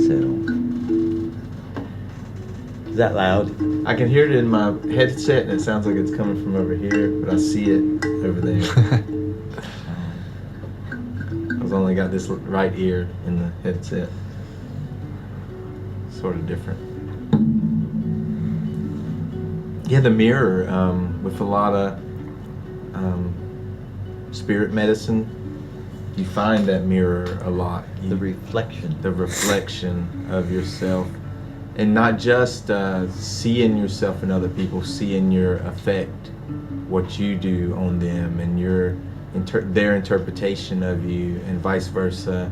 So, is that loud? I can hear it in my headset, and it sounds like it's coming from over here, but I see it over there. I've only got this right ear in the headset. Sort of different. Yeah, the mirror, with a lot of spirit medicine, you find that mirror a lot. The reflection. The reflection of yourself. And not just seeing yourself in other people, seeing your effect, what you do on them, and your their interpretation of you, and vice versa.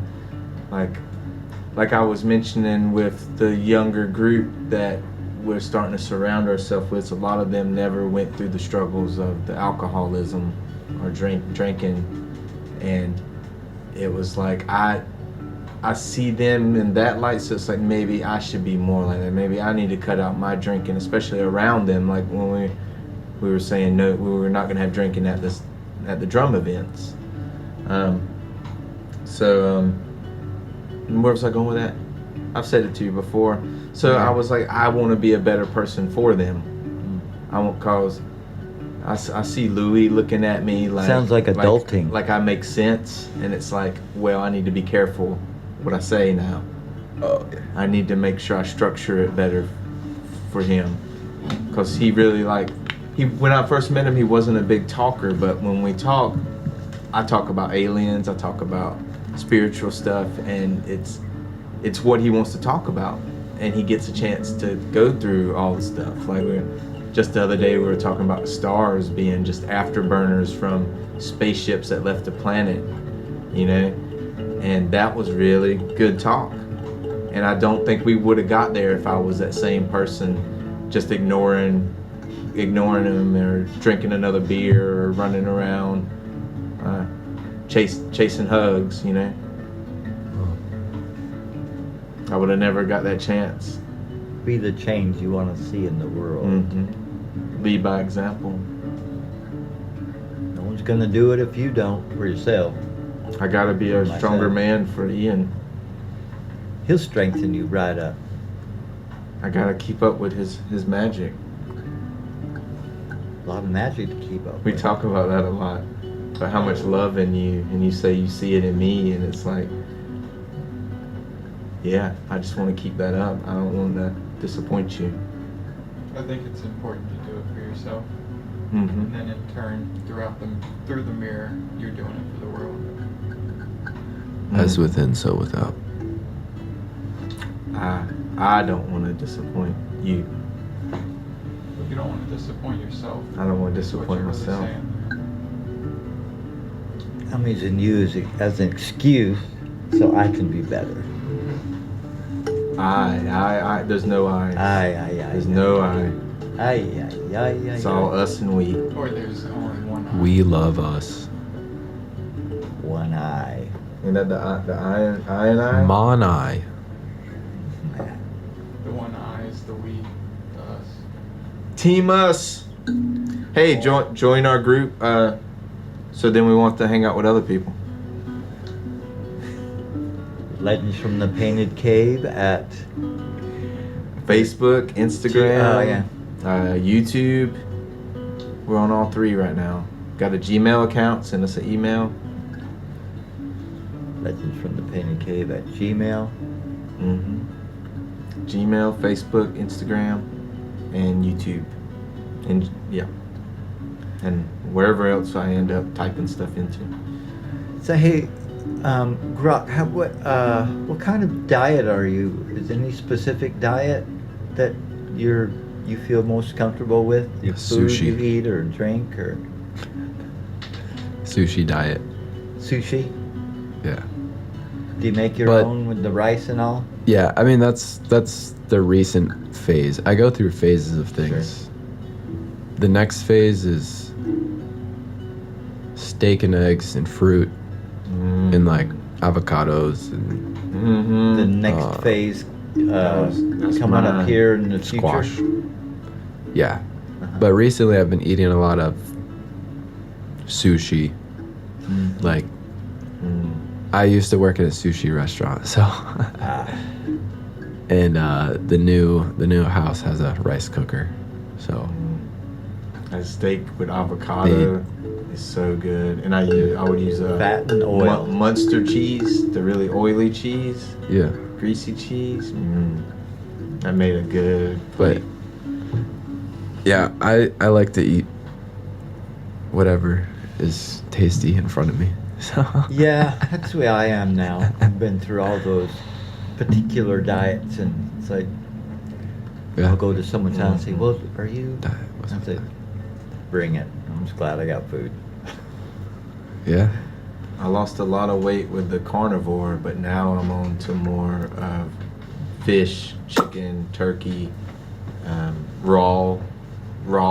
Like I was mentioning with the younger group that we're starting to surround ourselves with, a lot of them never went through the struggles of the alcoholism or drinking, and it was like I see them in that light, so it's like maybe I should be more like that. Maybe I need to cut out my drinking, especially around them. Like when we were saying no, we were not going to have drinking at the drum events. Where was I going with that? I've said it to you before. So I was like, I want to be a better person for them. I won't cause. I see Louis looking at me like Sounds like adulting. like I make sense, and it's like, well, I need to be careful what I say now. I need to make sure I structure it better for him, because he really when I first met him, he wasn't a big talker, but when we talk, I talk about aliens, I talk about spiritual stuff, and it's what he wants to talk about, and he gets a chance to go through all the stuff. Like just the other day, we were talking about stars being just afterburners from spaceships that left the planet, you know, and that was really good talk. And I don't think we would have got there if I was that same person, just ignoring him, or drinking another beer, or running around chasing hugs, you know. I would have never got that chance. Be the change you want to see in the world. Lead by example. No one's going to do it if you don't for yourself. I gotta be a stronger Myself. man for Ian. He'll strengthen you right up. I gotta keep up with his magic. A lot of magic to keep up We with. talk about that a lot, about how much love in you, and you say you see it in me, and it's like, yeah, I just want to keep that up. I don't want to disappoint you. I think it's important to do it for yourself, Mm-hmm. and then in turn, through the mirror, you're doing it for the world. As within, so without. I don't want to disappoint you. You don't want to disappoint yourself. I don't want to That's what disappoint you're really myself. saying. I'm using you as an excuse so I can be better. I. There's no I. There's no I. It's all us and we. Or there's only one eye. We love us. One eye. Ain't that the I and I? Monai. The one eye is the we, the us. Team us. Hey, join our group. So then we want to hang out with other people. Legends from the Painted Cave at Facebook, Instagram, yeah. YouTube. We're on all three right now. Got a Gmail account. Send us an email. Legends from the Painted Cave at Gmail. Gmail, Facebook, Instagram, and YouTube. And yeah. And wherever else I end up typing stuff into. So hey, Grok, what kind of diet are you? Is there any specific diet that you feel most comfortable with? Your food Sushi. you eat or drink or Sushi diet. sushi? Yeah. Do you make your But- own with the rice and all? Yeah, I mean that's the recent phase. I go through phases of things. The next phase is steak and eggs and fruit and like avocados and The next phase that's coming mine. up here in the squash. future? Yeah. Uh-huh. But recently I've been eating a lot of sushi. Like I used to work at a sushi restaurant, so and the new house has a rice cooker. So A steak with avocado is so good. And I would use Fat and oil. Munster cheese, the really oily cheese, yeah. greasy cheese. That made a good But plate. yeah, I like to eat whatever is tasty in front of me. So Yeah, that's the way I am now. I've been through all those particular diets, and it's like yeah. I'll go to someone's house and say, "Well, are you?" Diet I wasn't say, "Bring it." I'm just glad I got food. Yeah. I lost a lot of weight with the carnivore, but now I'm on to more of fish, chicken, turkey, raw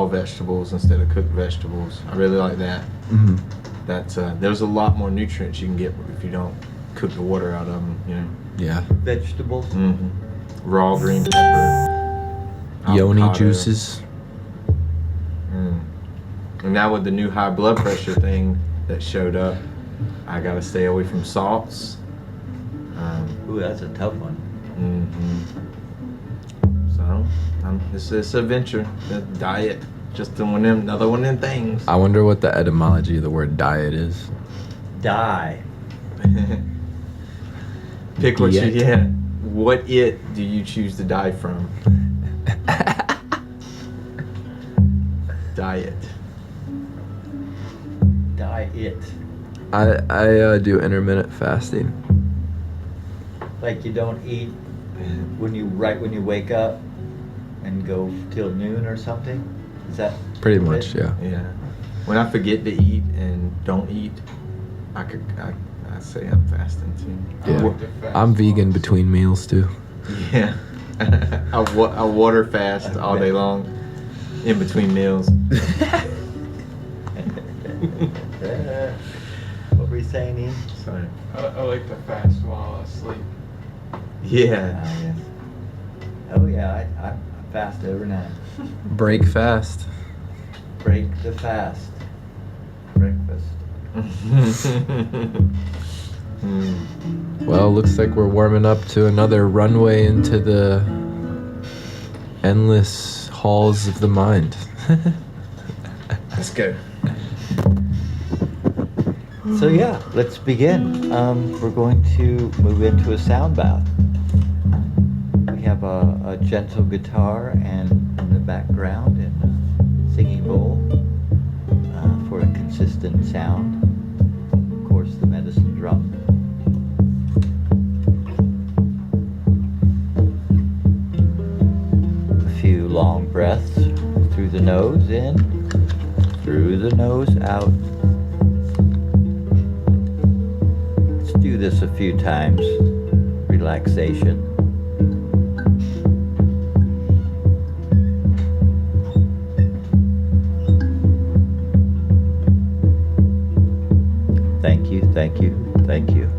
vegetables instead of cooked vegetables. I really like that. Mm-hmm. That's there's a lot more nutrients you can get if you don't cook the water out of them. You know. Yeah. Vegetables. Raw green pepper. Yoni avocado. juices. And now with the new high blood pressure thing that showed up, I gotta stay away from salts. Ooh, that's a tough one. So it's a venture. The diet, just another one of them things. I wonder what the etymology of the word diet is. Die. Pick what Diet. you get. What it do you choose to die from? Diet. Diet. I do intermittent fasting. Like you don't eat when you wake up and go till noon or something. Is that Pretty it? much, yeah. Yeah. When I forget to eat and don't eat, I say I'm fasting too. Yeah. like to fast I'm vegan once. between meals too. Yeah. I water fast all day long in between meals. What were you saying, Ian? So, I like to fast while asleep. yeah. Yes. Oh yeah, I fast every night. Break fast. Break the fast. Breakfast. Well, looks like we're warming up to another runway into the endless halls of the mind. Let's go. So yeah, let's begin. We're going to move into a sound bath. We have a gentle guitar and in the background and a singing bowl for a consistent sound. Of course, the medicine drum. A few long breaths through the nose in, through the nose out. Let's do this a few times. Relaxation. Thank you, thank you, thank you.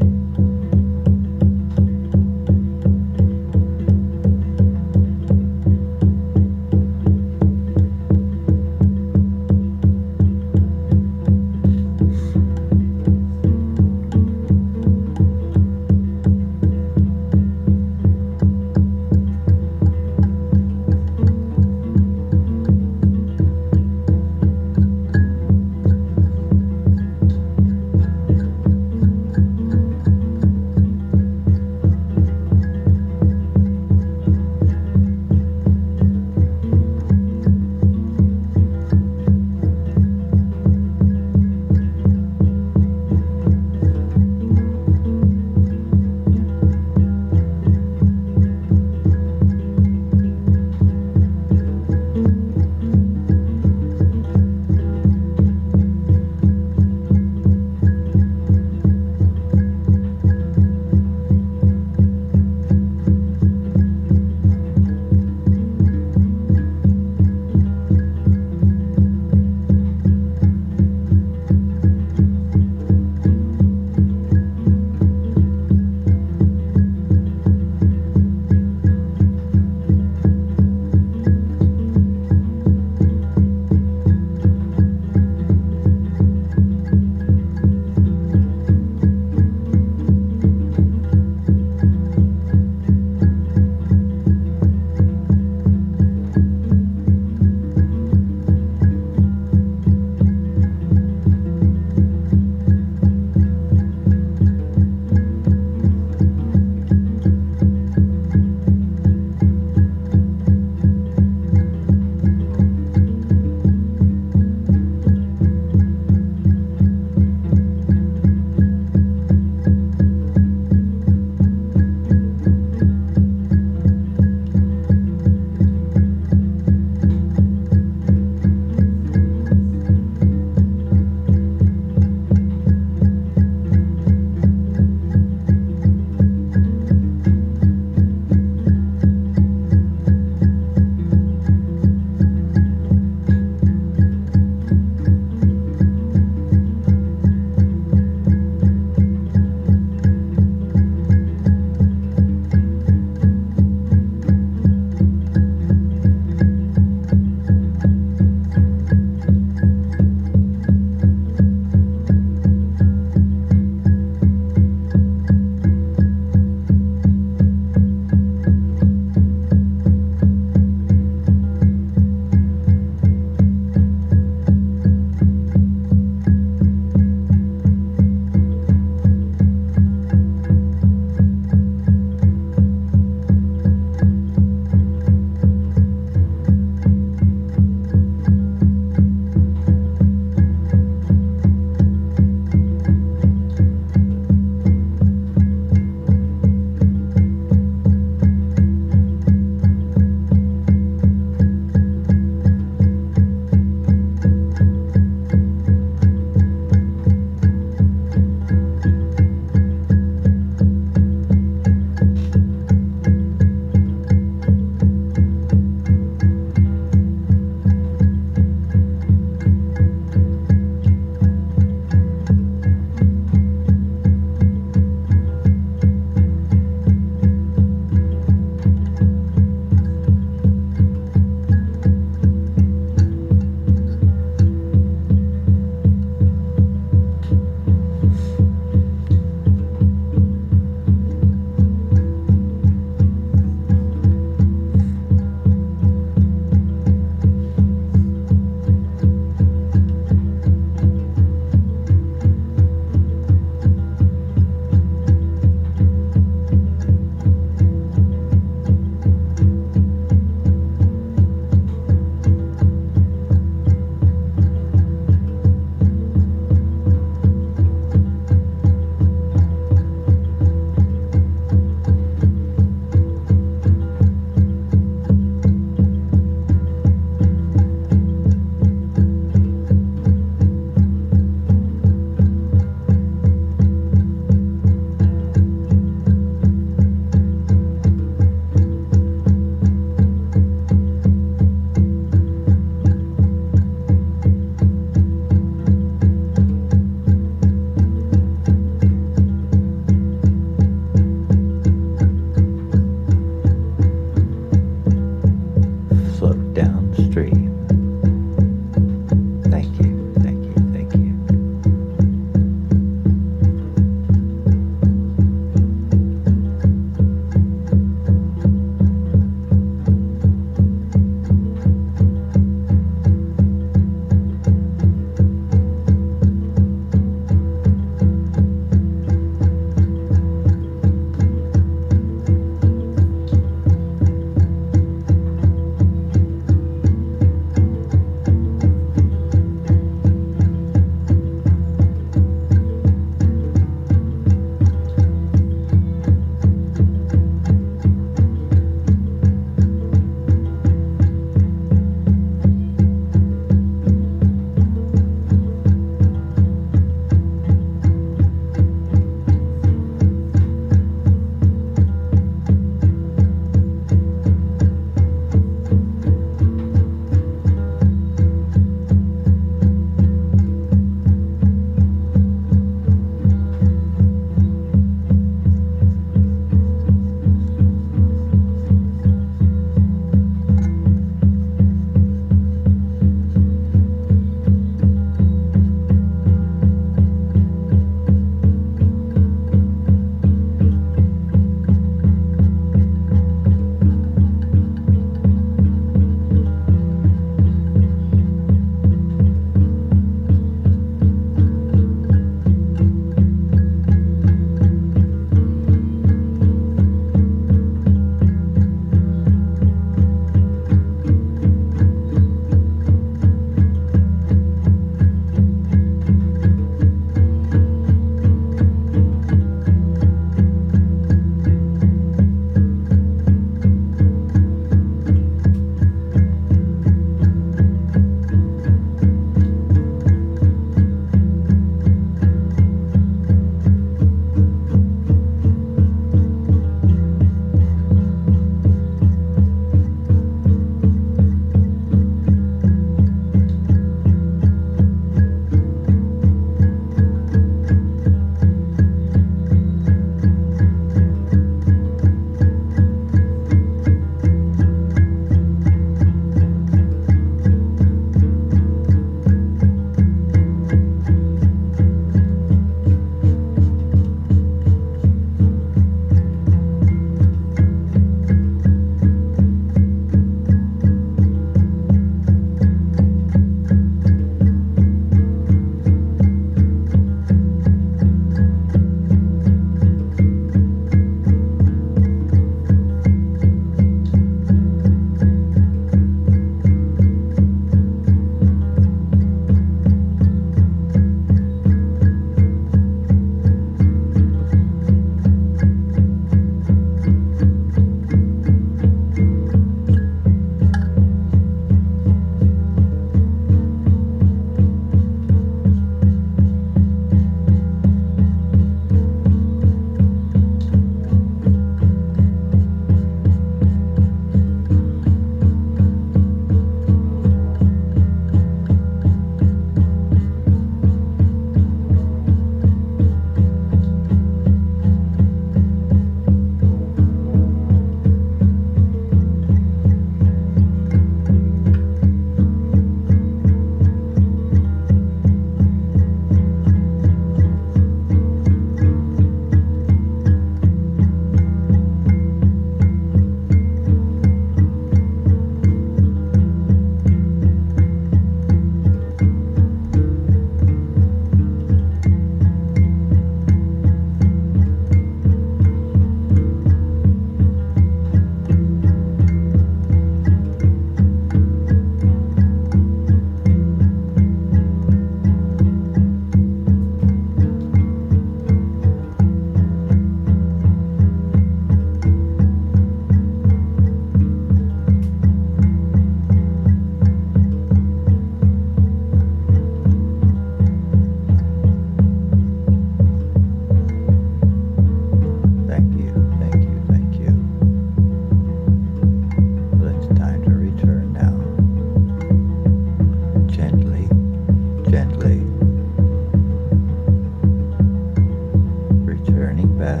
Returning back.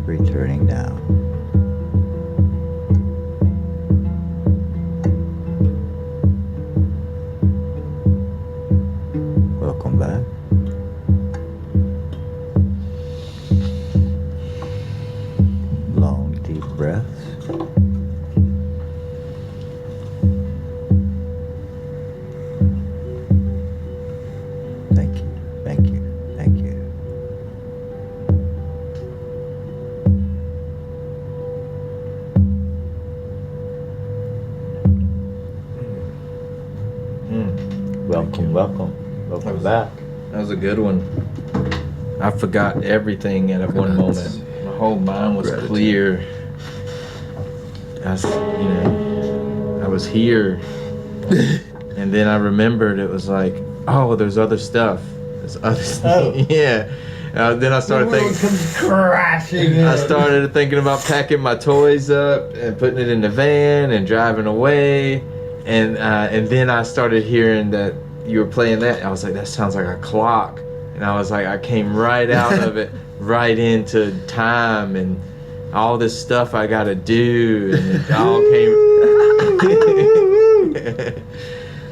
Returning down. Welcome back. Long, deep breaths. Thank you, thank you, thank you. Welcome, welcome, welcome back. That was a good one. I forgot everything at one moment. My whole mind was Gratitude. clear. I was here. And then I remembered it was like, oh, there's other stuff. There's other stuff. Oh. Yeah. Then I started thinking. comes crashing in. I started thinking about packing my toys up and putting it in the van and driving away, and then I started hearing that you were playing that. I was like, that sounds like a clock, and I was like, I came right out of it, right into time and all this stuff I got to do, and it all came.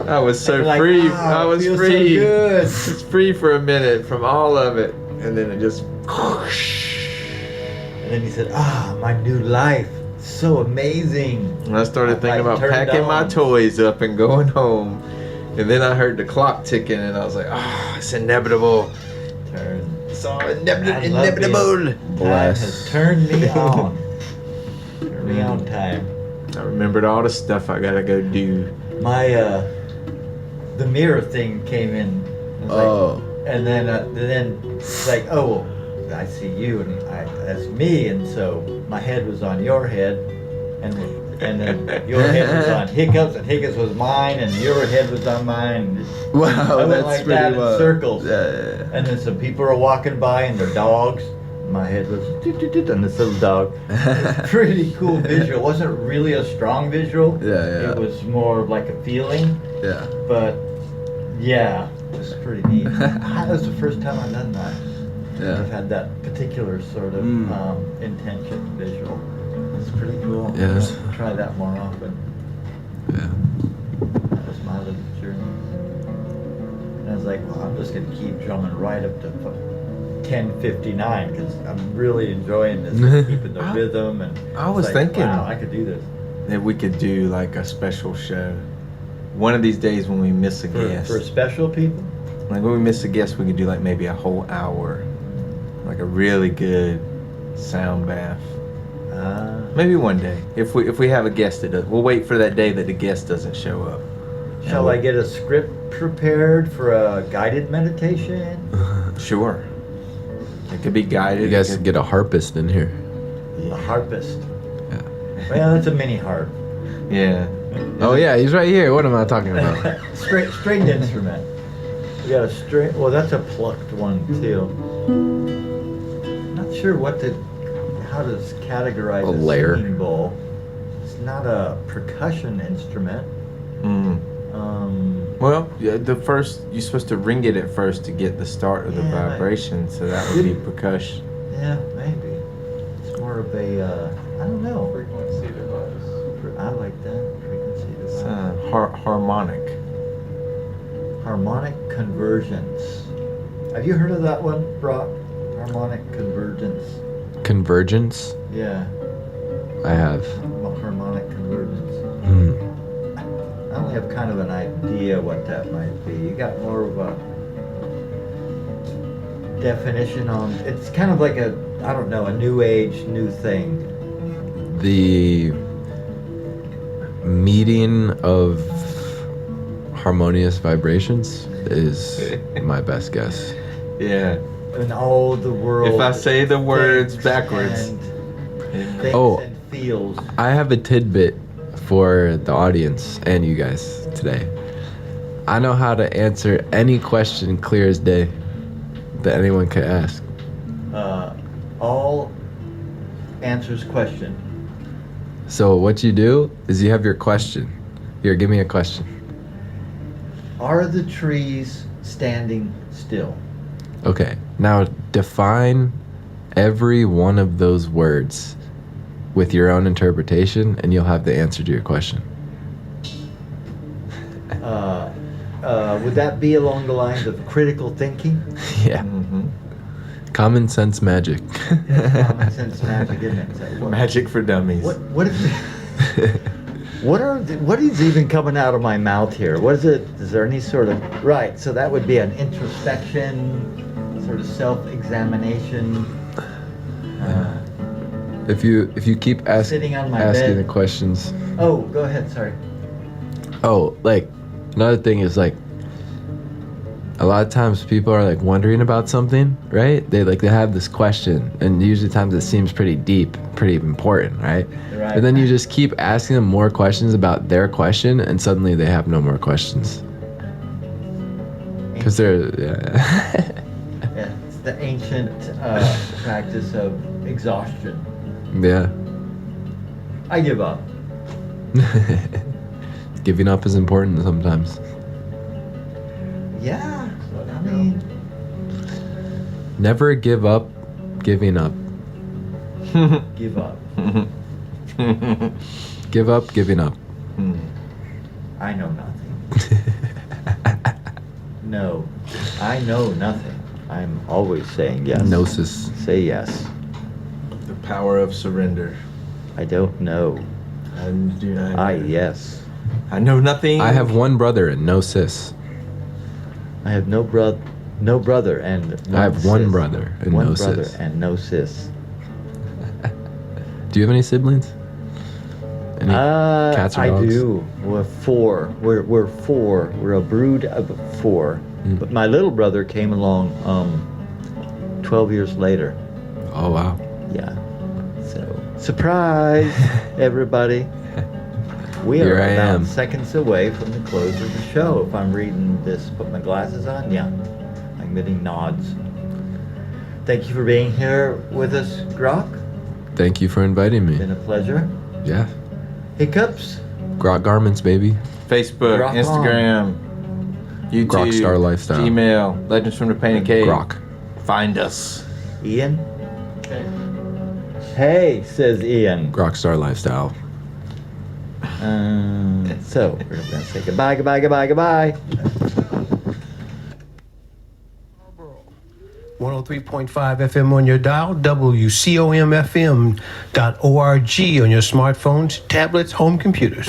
I was so Like, free. wow, I was it feels free. so good. It's free for a minute from all of it, and then it just. And then he said, my new life. So amazing. And I started thinking Like, about turned packing my on. toys up and going home. And then I heard the clock ticking, and I was like, it's inevitable. Turn. It's all I inevitable. love Inevitable. Time Bless. has turned me on. Turned me on time. I remembered all the stuff I gotta go do. My the mirror thing came in. It was Oh. like, and then it's like, oh, I see you and that's me, and so my head was on your head, and then your head was on Hiccups, and Hiccups was mine, and your head was on mine. I Wow, went that's like pretty that in wild. circles. Yeah. And then some people are walking by and their dogs. My head was on this little dog. Pretty cool visual. It wasn't really a strong visual. Yeah. It was more of like a feeling. Yeah. But yeah, it was pretty neat. That was the first time I've done that. I've Yeah. had that particular sort of intention visual. It's pretty cool. Yes. I'll try that more often. Yeah. That was my little journey. And I was like, well, I'm just going to keep drumming right up to 10:59 because I'm really enjoying this, keeping the rhythm. And I it's was like, thinking- wow, I could do this. That we could do like a special show. One of these days when we miss a guest. For special people? Like when we miss a guest, we could do like maybe a whole hour. Like a really good sound bath. Maybe one day. If we have a guest that does. We'll wait for that day that the guest doesn't show up. Shall I get a script prepared for a guided meditation? Sure. It could be guided. You guys get a harpist in here. A harpist. Yeah. Well, that's a mini harp. Yeah. Oh yeah, he's right here. What am I talking about? Stringed instrument. We got a string. Well, that's a plucked one too. Not sure how to categorize A lyre. singing bowl. It's not a percussion instrument. Mm. Um, Well, yeah, you're supposed to ring it at first to get the start of the Yeah, vibration, so that would be percussion. yeah, maybe. It's more of a, I don't know. Frequency device. I like that frequency It's device. harmonic. Harmonic convergence. Have you heard of that one, Brock? Harmonic convergence. Convergence. Yeah, I have. harmonic convergence. Hmm. I only have kind of an idea what that might be. You got more of a definition on. It's kind of like a new age, new thing. The meeting of harmonious vibrations is my best guess. Yeah. In all the world. If I say the words thinks backwards. and thinks Oh. and feels. I have a tidbit for the audience and you guys today. I know how to answer any question clear as day that anyone could ask. All answers question. So what you do is you have your question. Here, give me a question. Are the trees standing still? Okay, now define every one of those words with your own interpretation, and you'll have the answer to your question. Would that be along the lines of critical thinking? Yeah. Common sense magic. That's common sense magic, isn't it? So Magic for dummies. what is what is even coming out of my mouth here? What is it? Is there any sort of right? So that would be an introspection, sort of self-examination. If you keep Sitting on my asking bed. the questions. Oh, go ahead. Sorry. Oh, like another thing is like a lot of times people are like wondering about something, right? They have this question, and usually times it seems pretty deep, pretty important, right? Right. And then you just keep asking them more questions about their question, and suddenly they have no more questions because they're Yeah, it's the ancient practice of exhaustion. yeah. I give up. Giving up is important sometimes. Yeah, I mean, Never give up giving up. give up. Give up giving up. I know nothing. No, I know nothing. I'm always saying yes. Gnosis. Say yes. The power of surrender. I don't know. Yes. I know nothing. I have one brother and no sis. I have no brother, and I have one sis. brother and one no brother sis. and no sis. Do you have any siblings? Any cats or I dogs? do. We're four. We're four. We're a brood of four. Mm. But my little brother came along 12 years later. Oh wow. Yeah. So surprise, everybody. We Here are I about am. seconds away from the close of the show. If I'm reading this, put my glasses on. Yeah, I'm getting nods. Thank you for being here with us, Grok. Thank you for inviting me. Been a pleasure. Yeah. Hiccups. Grok Garments, baby. Facebook, Rock on. Instagram, YouTube, Grok Star Lifestyle. Gmail, Legends from the Painted Cave. Grok. Find us. Ian. Okay. Hey, says Ian. Grok Star Lifestyle. So we're gonna say goodbye, goodbye, goodbye, goodbye. 103.5 FM on your dial, WCOMFM.org on your smartphones, tablets, home computers.